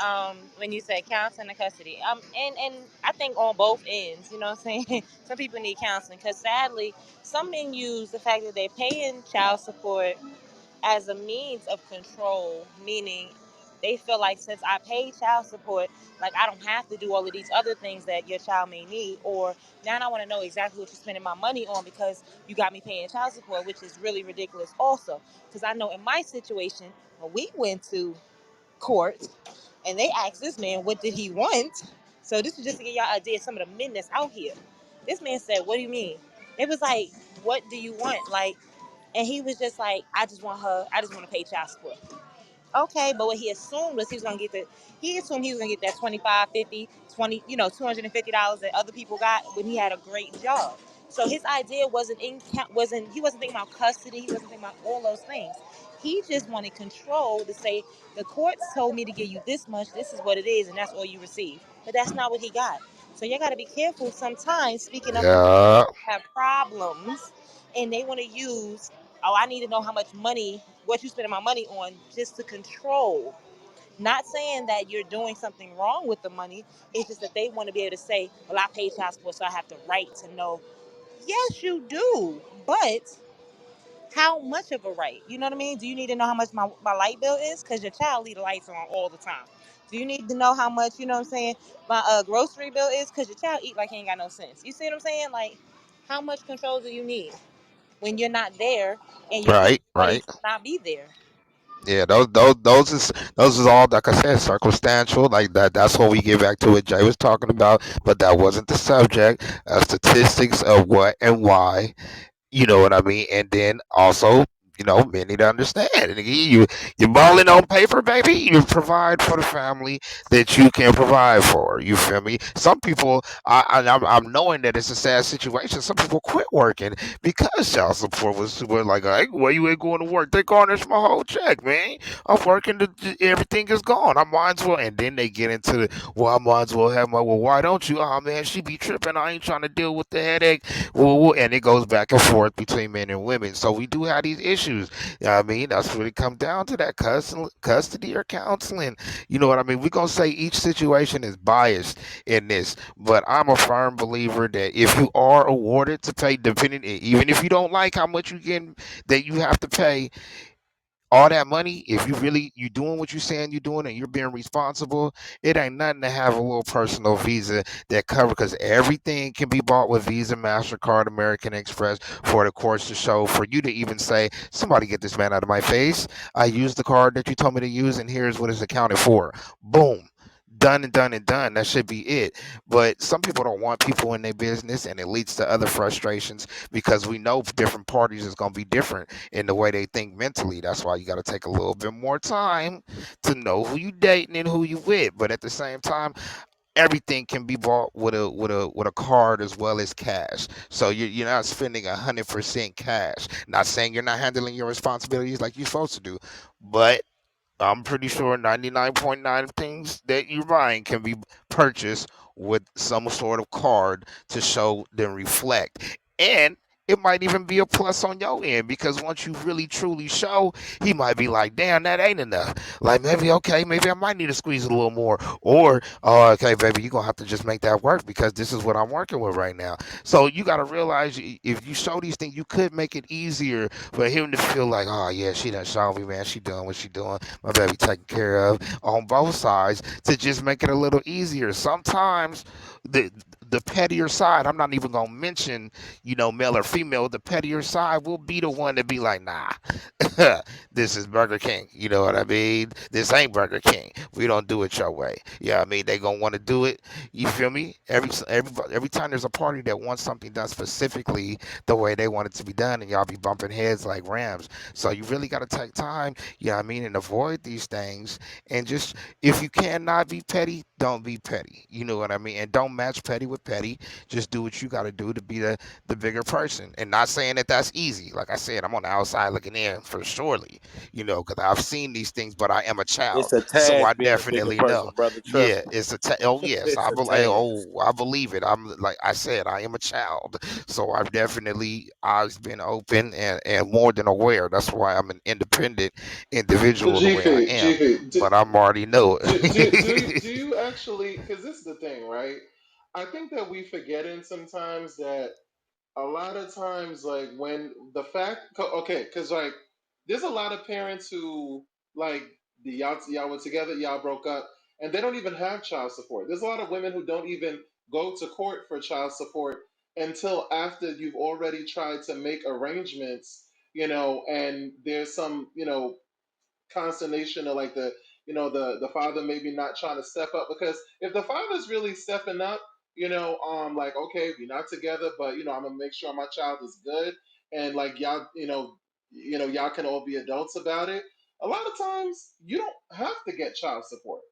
when you said counseling and custody, and I think on both ends, you know what I'm saying? Some people need counseling because sadly, some men use the fact that they're paying child support as a means of control, meaning they feel like since I pay child support, like I don't have to do all of these other things that your child may need, or now I want to know exactly what you're spending my money on because you got me paying child support, which is really ridiculous also. Because I know in my situation, when we went to court and they asked this man what did he want. So this is just to get y'all an idea of some of the men that's out here. This man said, "What do you mean?" It was like, "What do you want?" Like, and he was just like, "I just want her. I just want to pay child support." Okay, but what he assumed was he assumed he was gonna get that 25, 50, 20, $250 that other people got when he had a great job. So his idea he wasn't thinking about custody, he wasn't thinking about all those things. He just wanted control to say, the courts told me to give you this much, this is what it is, and that's all you receive. But that's not what he got. So you gotta be careful sometimes, speaking of Yeah. have problems and they want to use, oh, I need to know how much money, what you spending my money on, just to control. Not saying that you're doing something wrong with the money. It's just that they want to be able to say, well, I pay child support, so I have the right to know. Yes, you do. But how much of a right? You know what I mean? Do you need to know how much my light bill is? Because your child leave the lights on all the time. Do you need to know how much, you know what I'm saying, my grocery bill is? Because your child eat like he ain't got no sense. You see what I'm saying? Like, how much control do you need when you're not there and you're paying Right, money right. to not be there? Yeah, those is all like I said, circumstantial. Like that's what we get back to what Jay was talking about, but that wasn't the subject. Statistics of what and why. You know what I mean? And then also, men need to understand. And again, you're balling on paper, baby. You provide for the family that you can provide for. You feel me? Some people, I'm knowing that it's a sad situation. Some people quit working because child support was like, hey, why you ain't going to work? They garnish my whole check, man. I'm working, everything is gone. I might as well. And then they get into the, well, I might as well have my, well, why don't you? Oh man, she be tripping. I ain't trying to deal with the headache. And it goes back and forth between men and women. So we do have these issues. You know what I mean? That's what it comes down to, that custody or counseling. You know what I mean? We're going to say each situation is biased in this, but I'm a firm believer that if you are awarded to pay, depending, even if you don't like how much you get, that you have to pay, all that money, if you doing what you saying you're doing and you're being responsible, it ain't nothing to have a little personal Visa that cover, because everything can be bought with Visa, MasterCard, American Express, for the courts to show, for you to even say, somebody get this man out of my face. I used the card that you told me to use and here's what it's accounted for. Boom. Done and done and done. That should be it. But some people don't want people in their business, and it leads to other frustrations because we know different parties is going to be different in the way they think mentally. That's why you got to take a little bit more time to know who you dating and who you with. But at the same time, everything can be bought with a card as well as cash. So you're not spending 100% cash. Not saying you're not handling your responsibilities like you're supposed to do, but I'm pretty sure 99.9 things that you're buying can be purchased with some sort of card to show then reflect. And it might even be a plus on your end, because once you really truly show, he might be like, damn, that ain't enough. Like, maybe, okay, maybe I might need to squeeze it a little more. Or, oh, okay, baby, you're going to have to just make that work because this is what I'm working with right now. So you got to realize, if you show these things, you could make it easier for him to feel like, oh, yeah, she done shown me, man. She doing what she doing, my baby taken care of, on both sides, to just make it a little easier. Sometimes the the pettier side, I'm not even gonna mention, male or female. The pettier side will be the one to be like, nah, this is Burger King. You know what I mean? This ain't Burger King. We don't do it your way. Yeah, I mean they gonna want to do it. You feel me? Every time there's a party that wants something done specifically the way they want it to be done, and y'all be bumping heads like rams. So you really gotta take time. Yeah, I mean, and avoid these things, and just if you cannot be petty, don't be petty. You know what I mean? And don't match petty with petty. Just do what you got to do to be the bigger person. And not saying that that's easy. Like I said, I'm on the outside looking in for surely, because I've seen these things, but I am a child. It's a So I tad being a bigger definitely person, know. brother. Trust Yeah, me. oh, yes. It's a tad. I believe it. I'm like I said, I am a child. So I've definitely always been open and more than aware. That's why I'm an independent individual the way I Gfi, am. Gfi, But I'm already know do it. you actually? Because this is the thing, right? I think that we forgetting sometimes that a lot of times, like when the fact, okay, because like there's a lot of parents who like the y'all were together, y'all broke up, and they don't even have child support. There's a lot of women who don't even go to court for child support until after you've already tried to make arrangements, and there's some, consternation or like the father maybe not trying to step up, because if the father's really stepping up, like, okay, we're not together, but I'm gonna make sure my child is good, and like y'all, y'all can all be adults about it. A lot of times you don't have to get child support.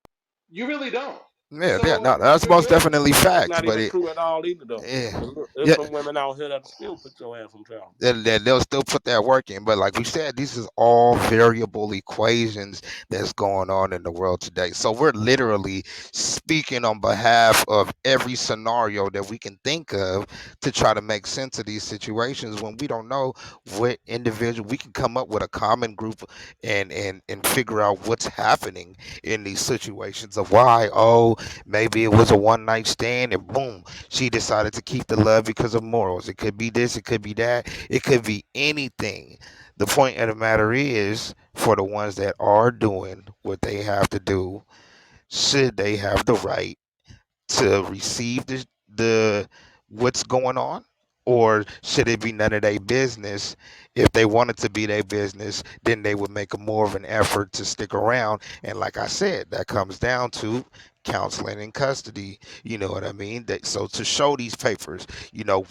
You really don't. Yeah, yeah, So no, that's you're most good. definitely That's facts. not But even it, true at all either, though. yeah, There's yeah, some women out here that still put your ass on trial. they'll still put that work in. But like we said, these is all variable equations that's going on in the world today. So we're literally speaking on behalf of every scenario that we can think of to try to make sense of these situations when we don't know what individual we can come up with a common group and figure out what's happening in these situations of why, oh, maybe it was a one night stand and boom, she decided to keep the love because of morals. It could be this, it could be that, it could be anything. The point of the matter is, for the ones that are doing what they have to do, should they have the right to receive the what's going on, or should it be none of their business? If they wanted to be their business, then they would make a more of an effort to stick around. And like I said, that comes down to counseling and custody. You know what I mean? So to show these papers,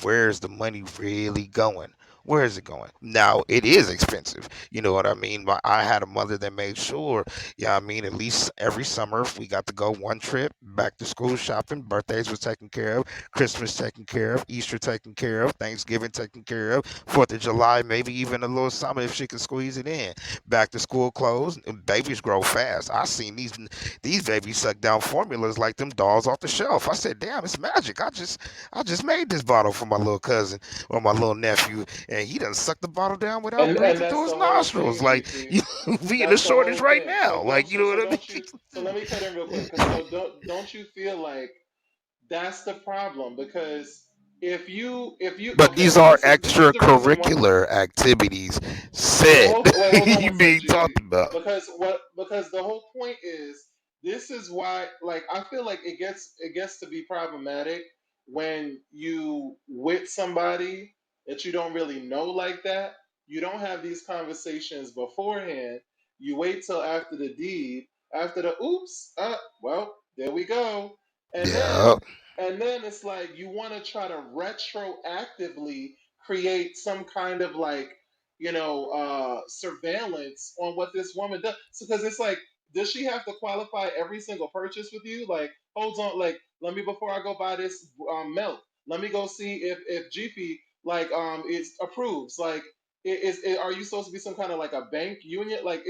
where's the money really going? Where is it going? Now it is expensive. You know what I mean? But I had a mother that made sure, yeah, I mean, at least every summer we got to go one trip, back to school shopping, birthdays was taken care of, Christmas taken care of, Easter taken care of, Thanksgiving taken care of, 4th of July, maybe even a little summer if she could squeeze it in. Back to school clothes, and babies grow fast. I seen these babies suck down formulas like them dolls off the shelf. I said, damn, it's magic. I just made this bottle for my little cousin or my little nephew, and he done sucked the bottle down without And breathing that's through his the whole nostrils. thing, Like, Gfi. you we in a That's the shortage whole right thing. now. Like, you know what I mean? So let me cut in real quick, because don't you feel like that's the problem? Because if you But okay, these are this is the reason why. extracurricular activities Wait, said hold on you one sec, being Gfi. talked about. Because the whole point is, this is why, like, I feel like it gets to be problematic when you with somebody that you don't really know like that. You don't have these conversations beforehand. You wait till after the deed, after the oops, well, there we go. And Yeah. then it's like you want to try to retroactively create some kind of like, surveillance on what this woman does. Because it's like, does she have to qualify every single purchase with you? Like, hold on, like, let me, before I go buy this milk, let me go see if GP like is approves. Like, are you supposed to be some kind of like a bank union? Like,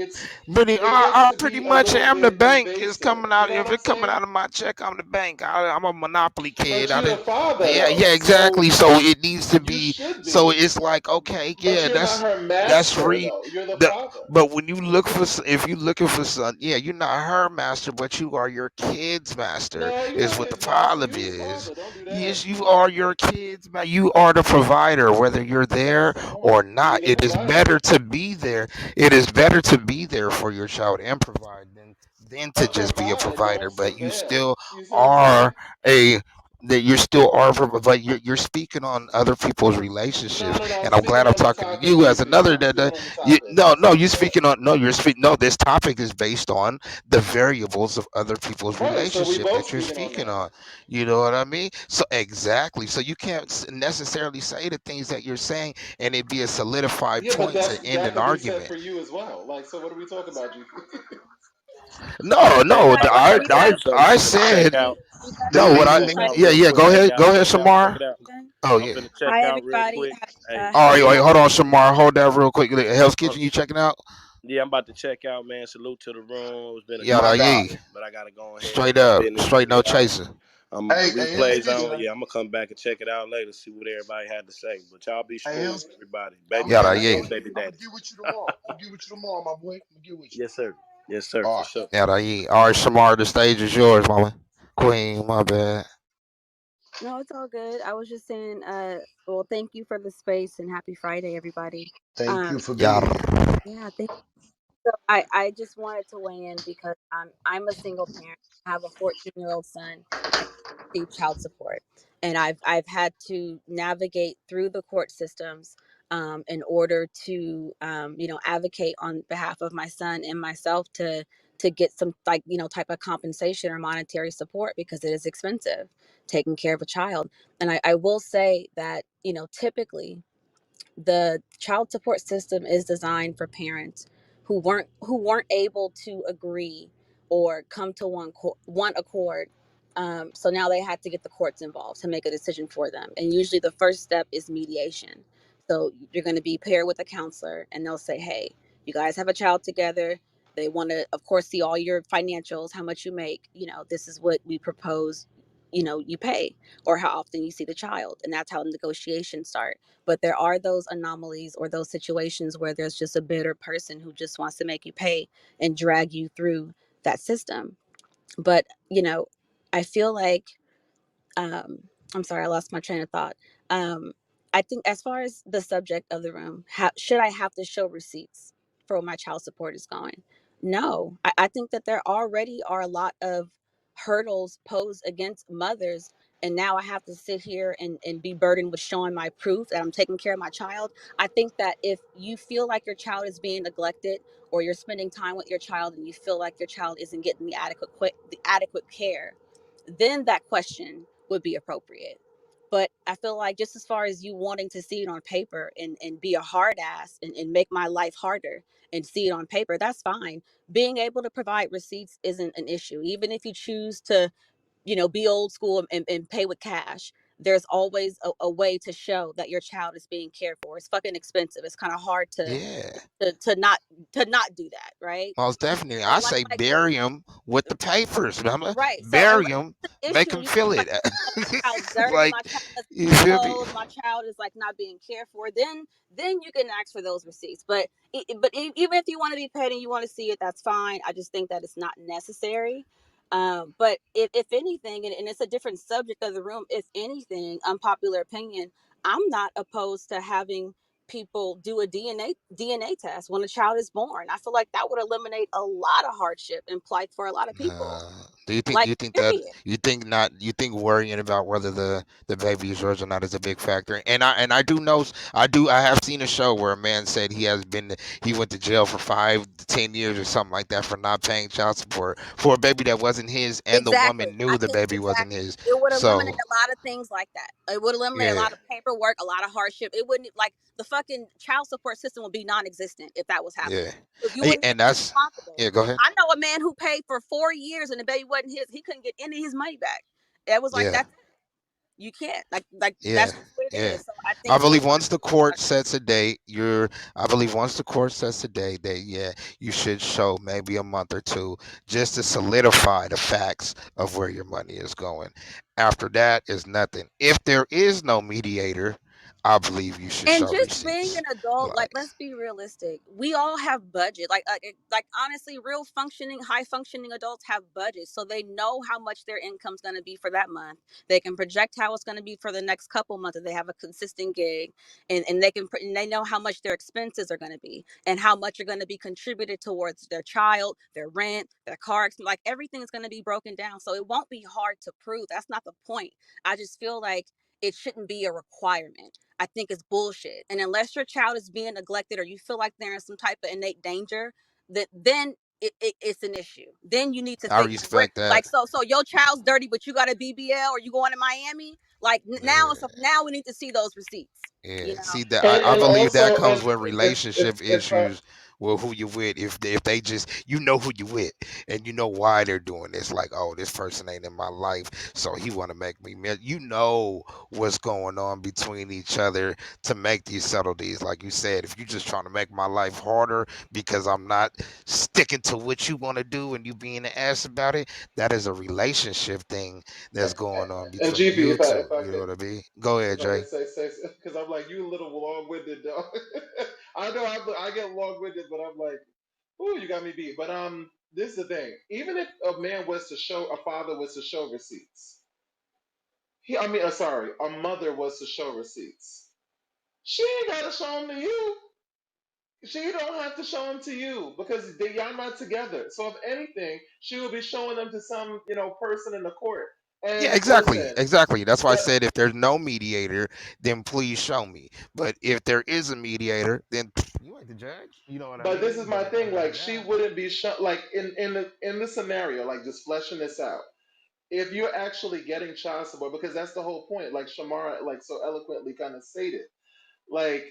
Pretty, it gets I to pretty be a much little am the bit bank. It's invasive. coming You out. know what If I'm it's coming saying? out of my check, I'm the bank. I'm a monopoly kid. But I you're the didn't. father Yeah, though, yeah, so exactly. So it needs to you be. should So be. it's like, okay, But yeah, you're not her that's master re though. You're the the. father. But when you look for, if you're looking for son, yeah, you're not her master, but you are your kid's master. No, you're Is not what the his master. problem You're his is. father. Don't do that. Yes, you are your kids, man. You are the provider, whether you're That's there the or point. not. You're the It is provider. better to be there. It is better to be there for your child and provide than to But just be a provide, provider. don't But you surveil. still You see what I'm saying? are a that you're still are, but you're speaking on other people's No, relationships, no, no. I'm and I'm glad speaking I'm on the talking to topic. you as Easy. another I'm speaking on the you topic. no, you're Yeah. speaking on no, you're speaking no. This topic is based on the variables of other people's Right. So we relationship both that you're speaking on speaking that. on. You know what I mean? So exactly. So you can't necessarily say the things that you're saying and it be a solidified Yeah, but point to end that an could be said argument. for you as well. Like, so what are we talking about, G? No, Hey, no. But follow. are Hey, you follow. guys So I I'm finna check said out. you guys no. Let What me finished? I Check say. Like, out yeah, real yeah. quick. Go Check ahead, out. go ahead, Check out. Check Shamar. it out. okay. Oh I'm yeah. finna check Hi, out real everybody. quick. Hey, All right, Happy wait, salute. hold on, Friday. Shamar. Hold that real quick. Hell's Uh, Kitchen, you checking out? yeah, I'm about to check out, man. Salute to the room. It's been a good My Yada God. ye. build, but I gotta go ahead and Straight do up. business. Straight no Yeah, chaser. the Hey, Hell's replays Kitchen. on. Yeah, I'm gonna come back and check it out later. See what everybody had to say. But y'all be Hey, smooth, Hell's. everybody. I'm Baby gonna get Yada with. daddies. I'm Hey, ye. gonna. baby I'm gonna daddies. get with you tomorrow. I'm gonna get with you tomorrow, my boy. I'm gonna get with you. Yes, sir. Yes, sir. All For right. sure. Yada ye. All right, Shamar, the stage is yours, mama. Queen, my bad. No, it's all good. I was just saying, well, thank you for the space and happy Friday, everybody. Thank you Um, for being Yada. here. yeah, I just wanted to weigh in because I'm a single parent. I have a 14-year-old son and I receive child support, and I've had to navigate through the court systems in order to advocate on behalf of my son and myself to get some, like, type of compensation or monetary support, because it is expensive taking care of a child. And I will say that, typically the child support system is designed for parents who weren't able to agree or come to one accord. So now they had to get the courts involved to make a decision for them. And usually the first step is mediation. So you're going to be paired with a counselor, and they'll say, "Hey, you guys have a child together. They want to, of course, see all your financials, how much you make. This is what we propose. You pay, or how often you see the child." And that's how negotiations start. But there are those anomalies or those situations where there's just a bitter person who just wants to make you pay and drag you through that system. But, I feel like, um I'm sorry, I lost my train of thought. um I think, as far as the subject of the room, should I have to show receipts for where my child support is going? No, I think that there already are a lot of hurdles posed against mothers, and now I have to sit here and be burdened with showing my proof that I'm taking care of my child. I think that if you feel like your child is being neglected, or you're spending time with your child and you feel like your child isn't getting the adequate care, then that question would be appropriate. But I feel like, just as far as you wanting to see it on paper and be a hard ass and make my life harder and see it on paper, that's fine. Being able to provide receipts isn't an issue. Even if you choose to, be old school and pay with cash, there's always a way to show that your child is being cared for. It's fucking expensive. It's kind of hard to, Yeah, to to not to not do that, right? most definitely. So I like say like bury him with the papers, mama. right. So Bury unless him, it's an make issue, him feel it. my child's dirty, Like, my child doesn't you have feel me? clothes, my child is like not being cared for, then you can ask for those receipts. But even if you want to be paid and you want to see it, that's fine. I just think that it's not necessary. But if anything, and it's a different subject of the room, if anything, unpopular opinion, I'm not opposed to having people do a DNA test when a child is born. I feel like that would eliminate a lot of hardship and plight for a lot of people. Do you think? Do Like, you think that? period. You think not? You think worrying about whether the baby is yours or not is a big factor? And I do know. I have seen a show where a man said he went to jail for 5 to 10 years or something like that for not paying child support for a baby that wasn't his, and the Exactly. woman I knew the think baby wasn't exactly. his. It would eliminate So a lot of things like that. It would eliminate a yeah, lot of paperwork, a lot of hardship. It wouldn't, like, the fucking child support system would be non-existent if that was happening. yeah, If you wouldn't be And that's responsible. yeah. Go ahead. I know a man who paid for 4 years and the baby wasn't his. He couldn't get any of his money back. It was like, Yeah, that's, you can't, like yeah, that's just what it yeah. is. So I I think believe that once the court sets a date, I believe once the court sets a date, that yeah, you should show maybe a month or two just to solidify the facts of where your money is going. After that is nothing. If there is no mediator, I believe you should And show just being receipts. an adult, like Like, let's be realistic. We all have budget. Like honestly, real functioning, high functioning adults have budgets, so they know how much their income's going to be for that month. They can project how it's going to be for the next couple months if they have a consistent gig, and and they know how much their expenses are going to be and how much are going to be contributed towards their child, their rent, their car. Like everything is going to be broken down, so it won't be hard to prove. That's not the point. I just feel like it shouldn't be a requirement. I think it's bullshit. And unless your child is being neglected or you feel like they're in some type of innate danger, that then it's an issue. Then you need to I think like where respect that. like so your child's dirty, but you got a BBL or you going to Miami. Like now, Yeah. so now we need to see those receipts. Yeah, You know. see that I And believe that also, comes and with if relationship I, issues with who you with. If they just you know who you with and you know why they're doing this. Like, oh, this person ain't in my life, so he want to make me mad. You know what's going on between each other to make these subtleties. Like you said, if you just trying to make my life harder because I'm not sticking to what you want to do and you being an ass about it, that is a relationship thing that's going on and between GP, you two. if I You know could, what I mean? Go ahead, if I Jay. could say, because I'm like you, a little long-winded, though. I know I get long-winded, but I'm like, ooh, you got me beat. But this is the thing. Even if a man was to show, a father was to show receipts, I mean, sorry, a mother was to show receipts. She ain't gotta show them to you. She don't have to show them to you because y'all not together. So if anything, she will be showing them to some, person in the court. Yeah, And exactly, listen, exactly. That's why I but said if there's no mediator, then please show me. But if there is a mediator, then you ain't the judge. You know what I but this is mean? my But thing. other Like than she that, wouldn't be like in the scenario, like just fleshing this out. If you're actually getting child support, because that's the whole point. Like Shamara, like so eloquently kind of stated. Like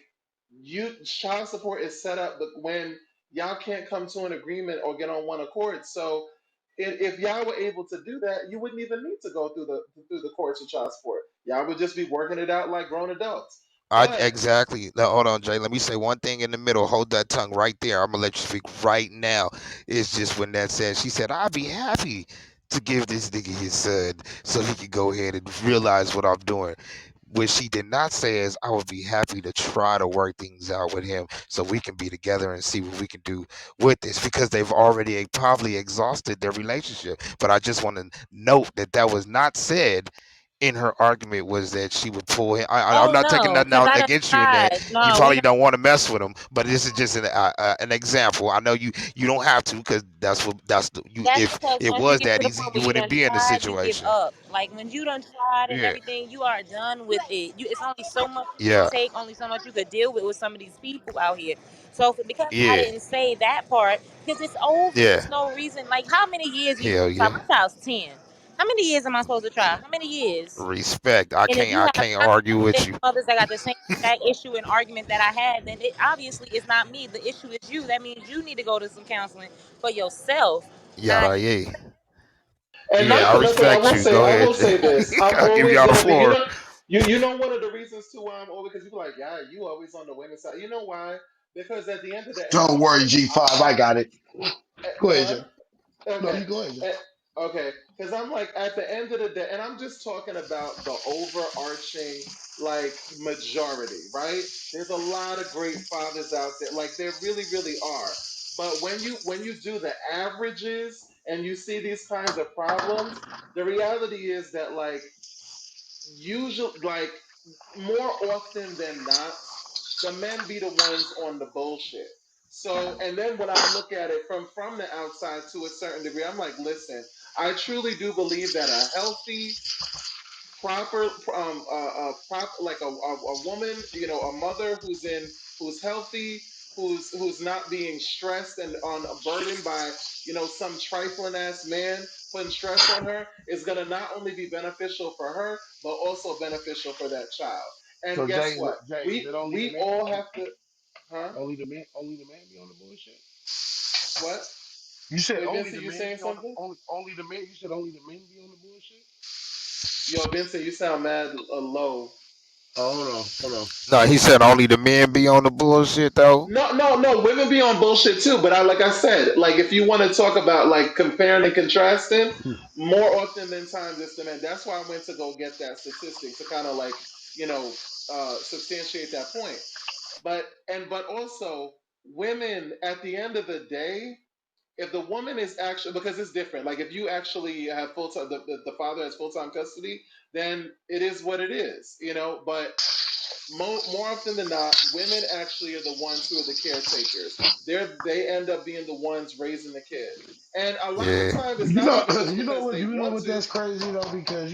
you, child support is set up when y'all can't come to an agreement or get on one accord. So if y'all were able to do that, you wouldn't even need to go through the courts of child support. Y'all would just be working it out like grown adults. I But exactly. Now, hold on, Jay. Let me say one thing in the middle. Hold that tongue right there. I'm gonna let you speak right now. It's just when that said, she said, "I'd be happy to give this nigga his son so he could go ahead and realize what I'm doing." What she did not say is, "I would be happy to try to work things out with him so we can be together and see what we can do with this," because they've already probably exhausted their relationship. But I just want to note that that was not said in her argument was that she would pull him. I'm Oh not taking no, nothing because out I done against you in that. tried. You No, we probably done. don't want to mess with him, but this is just an example. I know you don't have to because that's the you. That's If because it once you was get to that the easy, point you where you wouldn't done be in this tried, you give situation. up. Like when you done tried and Yeah, everything, you are done with it. It's only so much you can yeah, take, only so much you could deal with some of these people out here. So because I yeah, didn't say that part, because it's over. yeah. It's no reason. Like how many years you Hell gonna try? yeah. My child's 10. How many years am I supposed to try? How many years? Respect. I And if can't. you I have can't nine argue with other you. mothers that got the same exact issue and argument that I had, then it obviously is not me. The issue is you. That means you need to go to some counseling for yourself, not Yada yeah. and Yeah, not I for nothing, I respect will you. say Go I ahead, will Jay. say this. I'm I'll give always y'all the gonna be, floor. one of the reasons too why I'm over because people are like, yeah, you always on the women's side. You know why? Because at the end of the Don't worry, I, G5. I got it. Go ahead, huh? Jay. No, Okay. you go ahead, Jay. Eh, Okay. Because I'm like, at the end of the day, and I'm just talking about the overarching, like, majority, right? There's a lot of great fathers out there. Like, there really, really are. But when you do the averages and you see these kinds of problems, the reality is that, like, usually, like, more often than not, the men be the ones on the bullshit. So, and then when I look at it from the outside to a certain degree, I'm like, listen, I truly do believe that a healthy, proper, like a woman, a mother who's healthy, who's not being stressed and on burdened by some trifling ass man putting stress on her is gonna not only be beneficial for her but also beneficial for that child. And So guess what? Jay, is We it only the we man? all have to, huh? Only the man be on the bullshit? What? You said Wait, only Vincent, the you men saying be on the something? only the men. You said only the men be on the bullshit. Yo, Vincent, you sound mad low. Oh, hold on. No, he said only the men be on the bullshit though. No, no, no. Women be on bullshit too, but like I said, like if you want to talk about like comparing and contrasting, more often than times it's the men. That's why I went to go get that statistic to kind of like you know, substantiate that point. But also women at the end of the day, if the woman is actually, because it's different, like if you actually have full time, the father has full time custody, then it is what it is, you know. But more often than not, women actually are the ones who are the caretakers. They end up being the ones raising the kid, and a lot of Yeah. time it's You not know, even just you know because what, they you know want what? to. That's crazy though, because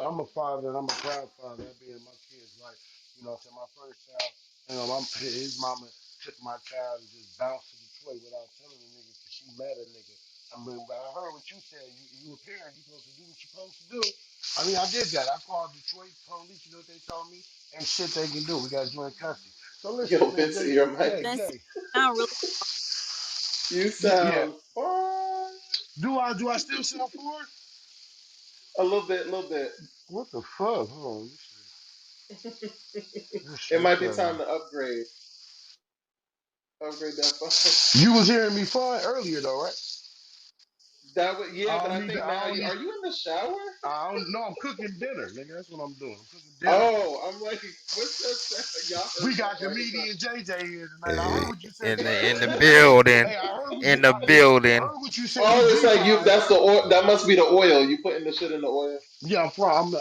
I'm a father and I'm a proud father. That being my kid's life, to my first child, his mama took my child and just bounced to Detroit without telling the nigga because she mad at nigga. I mean, but I heard what you said. You a parent, you supposed to do what you supposed to do. I mean, I did that. I called Detroit police. You know what they told me? Ain't shit they can do. We got joint custody. So listen, Yo, man, Vincent, your mic. Vincent, Jay, sound really You yeah. sound fine. Do I still sell for it? A little bit, a little bit. What the fuck? Hold on. This It shit might be crazy. time to upgrade that phone. You was hearing me fine earlier though, right? That would, yeah, I but don't I need to. think I now don't you need. are you in the shower? I don't know. I'm cooking dinner, nigga. That's what I'm doing. I'm cooking dinner. Oh, I'm like, what's that sound? Y'all heard We that got part. It's not. comedian JJ here tonight. I Eh, heard what you said in to the G5. building, Hey, I heard what in you. the I building. heard what you said to Oh, it's like you. G5. That's the oil. That must be the oil. You putting the shit in the oil. Yeah,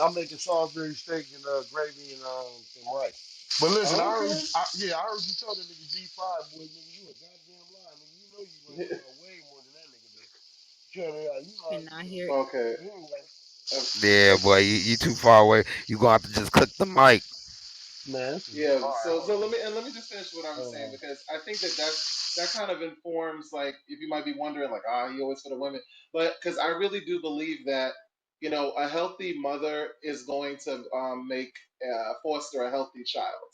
I'm making Salisbury steak and gravy and some rice. But listen, Okay. I heard you tell that nigga G5, boy, nigga, you a goddamn lie, nigga. You know you running about way more than that nigga do. cannot hear. Okay. Anyway, Uh, Yeah, uh, boy, you too far away. You gonna have to just click the mic. man, this is Yeah, all right. so Hold on, let me just finish what I was hold saying on. because I think that kind of informs, like, if you might be wondering, like, he always for the women, but because I really do believe that, a healthy mother is going to make foster a healthy child,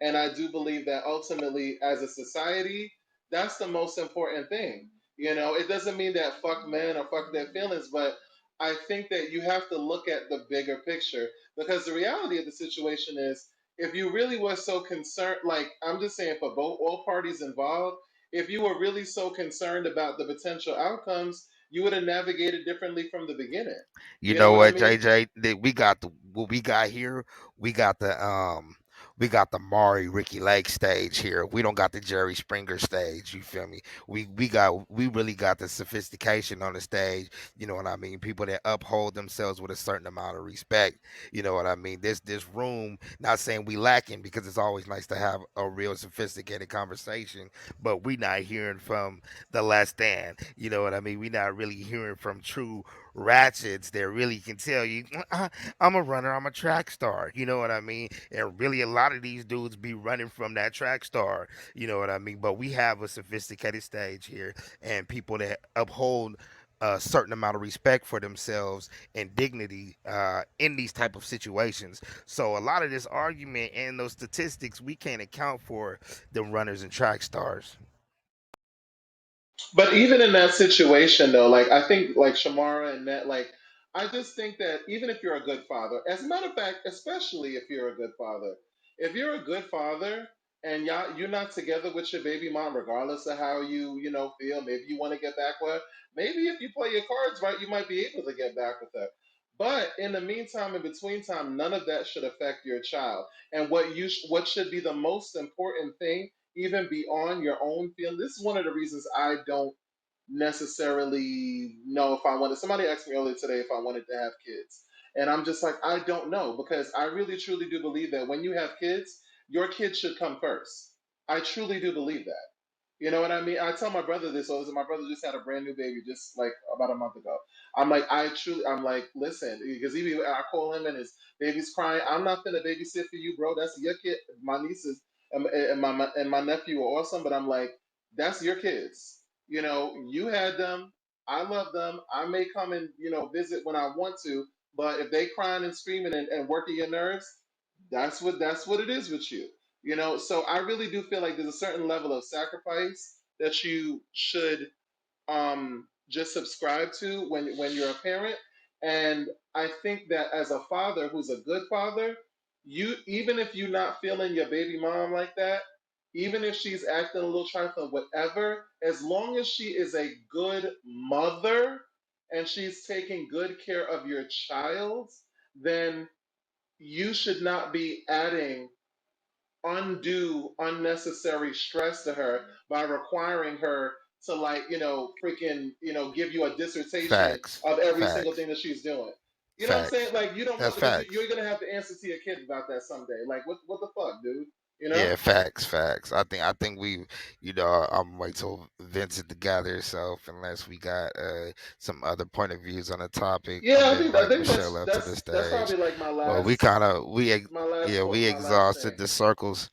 and I do believe that ultimately as a society that's the most important thing. It doesn't mean that fuck men or fuck their feelings, but I think that you have to look at the bigger picture because the reality of the situation is if you really were so concerned, like I'm just saying for both all parties involved, if you were really so concerned about the potential outcomes, you would have navigated differently from the beginning. You You know know what I what, mean? JJ? We got the what we got here. We got the Maury Ricky Lake stage here. We don't got the Jerry Springer stage. You feel me? We really got the sophistication on the stage. You know what I mean? People that uphold themselves with a certain amount of respect. You know what I mean? This room. Not saying we lacking because it's always nice to have a real sophisticated conversation. But we not hearing from the less than. You know what I mean? We not really hearing from true ratchets that really can tell you, I'm a runner, I'm a track star. You know what I mean? And really, a lot of these dudes be running from that track star. You know what I mean? But we have a sophisticated stage here and people that uphold a certain amount of respect for themselves and dignity in these type of situations. So a lot of this argument and those statistics we can't account for the runners and track stars. But even in that situation, though, like I think, like Shamara and Net, like I just think that even if you're a good father, as a matter of fact, especially if you're a good father, if you're a good father and you're not together with your baby mom, regardless of how you feel, maybe you want to get back with her. Maybe if you play your cards right, you might be able to get back with her. But in the meantime, in between time, none of that should affect your child. And what should be the most important thing even beyond your own feeling. This is one of the reasons I don't necessarily know if I wanted. Somebody asked me earlier today if I wanted to have kids, and I'm just like, I don't know because I really truly do believe that when you have kids, your kids should come first. I truly do believe that. You know what I mean? I tell my brother this all the time. My brother just had a brand new baby just like about a month ago. I'm like, listen, because I call him and his baby's crying. I'm not gonna babysit for you, bro. That's your kid. My nieces and my nephew are awesome, but I'm like, that's your kids. You had them. I love them. I may come and visit when I want to, but if they crying and screaming and working your nerves, that's what it is with you. So I really do feel like there's a certain level of sacrifice that you should just subscribe to when you're a parent. And I think that as a father who's a good father, you even if you're not feeling your baby mom like that, even if she's acting a little trifling, whatever, as long as she is a good mother and she's taking good care of your child, then you should not be adding undue, unnecessary stress to her by requiring her to, like, freaking, give you a dissertation Facts, of every single facts, thing that she's doing. You know what I'm saying? facts. Like, you don't That's want, because facts. you're gonna have to answer to your kid about that someday. Like, what the fuck, dude? You know? Yeah, facts, facts. I think we, I'm wait till Vincent to gather himself, unless we got some other point of views on the topic, and Yeah, I then think I invite think Michelle that's up to the that's that's stage. probably like my But we last kind of yeah, we my last thing. exhausted the circles.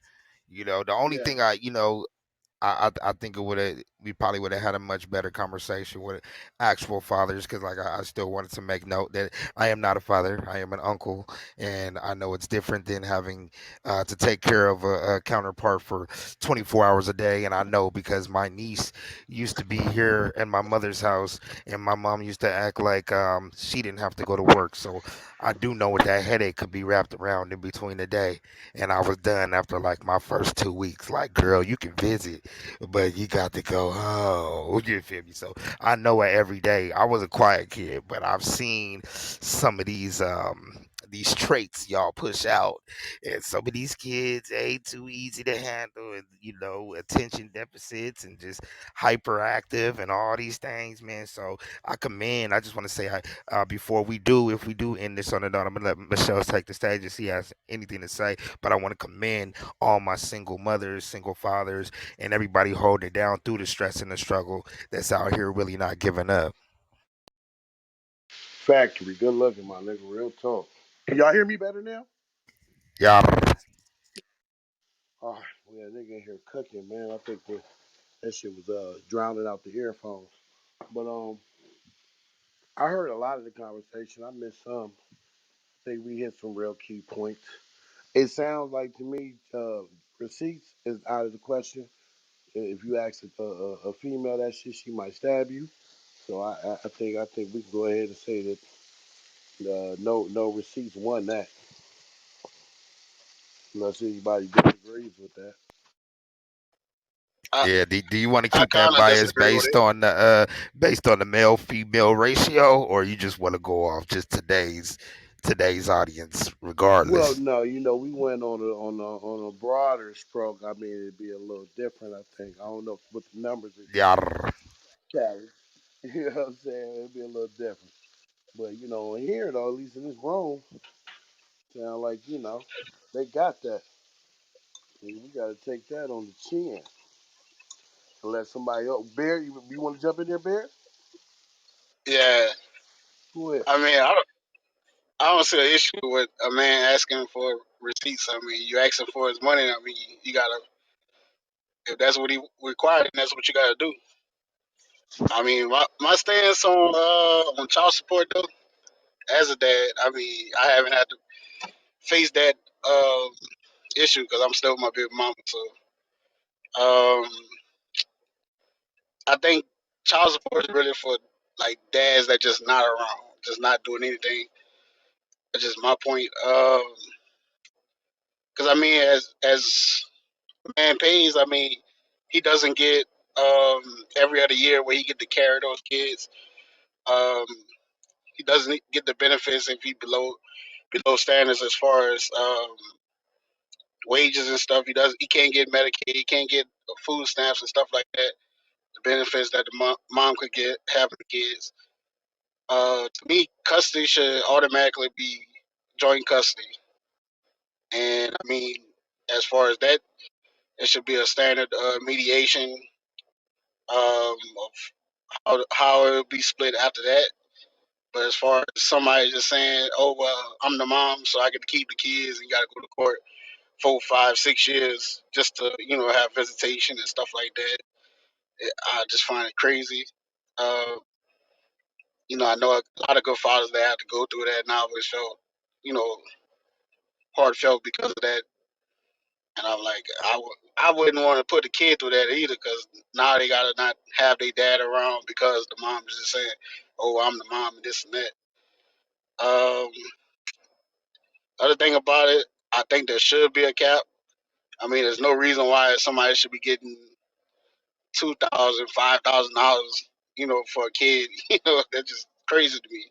The only Yeah. thing I think it would have we probably would have had a much better conversation with actual fathers, because like I still wanted to make note that I am not a father. I am an uncle, and I know it's different than having to take care of a counterpart for 24 hours a day. And I know because my niece used to be here in my mother's house, and my mom used to act like she didn't have to go to work. So I do know what that headache could be wrapped around in between the day. And I was done after like my first 2 weeks. Like, girl, you can visit, but you got to go home. You feel me? So I know it every day. I was a quiet kid, but I've seen some of these traits y'all push out, and some of these kids ain't too easy to handle, and attention deficits and just hyperactive and all these things, man. So I commend. I just want to say, before if we do end this on a note, I'm gonna let Michelle take the stage if she has anything to say. But I want to commend all my single mothers, single fathers, and everybody holding it down through the stress and the struggle that's out here really not giving up. Factory. Good looking, my nigga. Real talk. Can y'all hear me better now? Yeah, Oh, yeah, nigga in here cooking, man. I think that shit was drowning out the earphones. But I heard a lot of the conversation. I missed some. I think we hit some real key points. It sounds like to me, receipts is out of the question. If you ask a female that shit, she might stab you. So I think we can go ahead and say that no receipts won that, unless anybody disagrees with that. I, yeah. Do you want to I keep kind that of bias disagree with it. based on the male female ratio, or you just want to go off just today's audience, Well, regardless? no, we went on a broader stroke. I mean, it'd be a little different. I think I don't know what the numbers are Yeah, gonna carry. You know what I'm saying? It'd be a little different. But in here though, at least in this room, sound like they got that. And we got to take that on the chin and let somebody else. Bear, you want to jump in there, Bear? Yeah, Go ahead. I mean, I don't see an issue with a man asking for receipts. I mean, you asking for his money. I mean, you gotta, if that's what he required, then that's what you gotta do. I mean, my stance on child support though, as a dad, I mean, I haven't had to face that um issue because I'm still with my baby mama. So I think child support is really for like dads that just not around, just not doing anything. That's just my point. Because I mean, as man pays, I mean, he doesn't get every other year where he get to carry those kids. Um, he doesn't get the benefits if he below standards as far as wages and stuff. He can't get Medicaid. He can't get food stamps and stuff like that. The benefits that the mom could get having the kids. To me, custody should automatically be joint custody. And I mean, as far as that, it should be a standard mediation of how it will be split after that. But as far as somebody just saying, "Oh well, I'm the mom, so I get to keep the kids," and you got to go to court 4, 5, 6 years just to have visitation and stuff like that, I just find it crazy. Uh, I know a lot of good fathers that have to go through that, and I always felt you know heartfelt because of that. And I'm like, I wouldn't want to put a kid through that either, because now they gotta not have their dad around because the mom is just saying, "Oh, I'm the mom," and this and that. Um, other thing about it, I think there should be a cap. I mean, there's no reason why somebody should be getting $2,000, $5,000, for a kid. That's just crazy to me.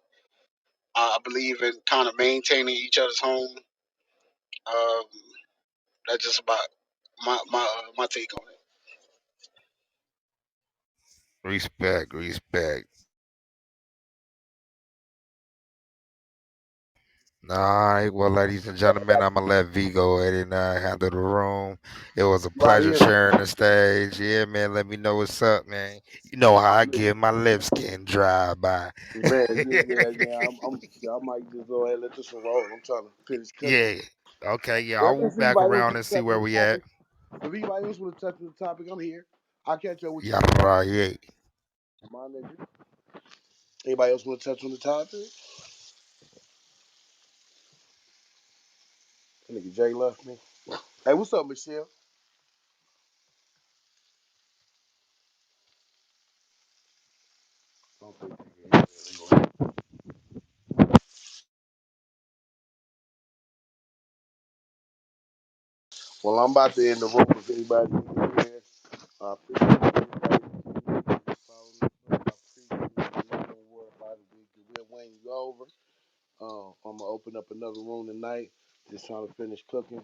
I believe in kind of maintaining each other's home. Um, that's just about my take on it. Respect, respect. All right, well, ladies and gentlemen, I'm gonna let V go ahead and handle the room. It was a Right pleasure here. sharing the stage. Yeah, man, let me know what's up, man. You know how I get my lips getting dry by. Man, yeah. I might just go ahead and let this one roll. I'm trying to finish cooking. Yeah. Okay, yeah, Yeah, I'll if whoop back anybody else around want and to see touch on where the we at. topic, if anybody else want to touch on the topic, I'm here. I'll catch up with you Yeah, tomorrow. yeah. My nigga. Anybody else want to touch on the topic? That nigga Jay left me. Hey, what's up, Michelle? I don't think they can hear me. Well, I'm about to end the room if anybody can hear. I appreciate everybody. Follow me. I appreciate you. Don't worry about it. We'll win you over. I'm gonna open up another room tonight. Just trying to finish cooking.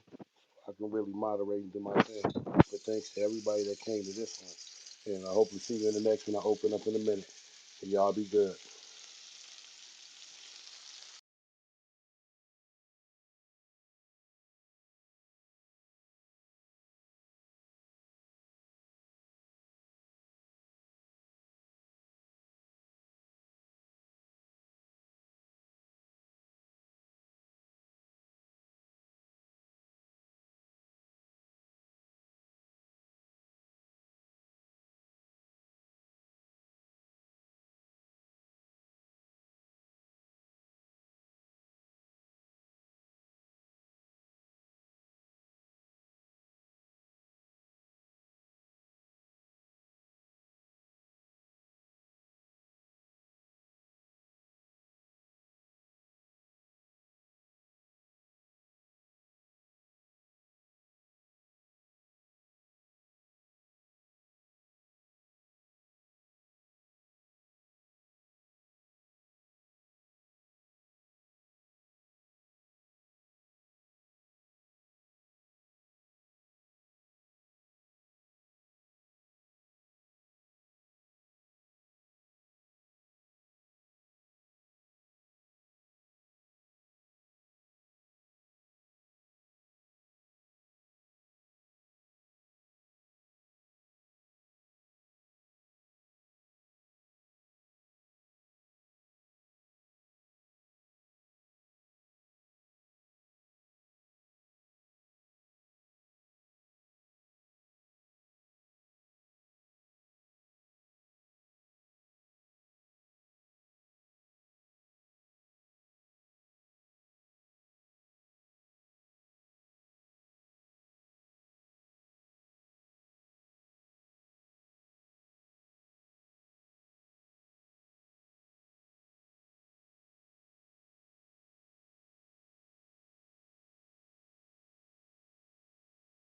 I can really moderate and do my thing. But thanks to everybody that came to this one. And I hope to see you in the next one I open up in a minute. And y'all be good.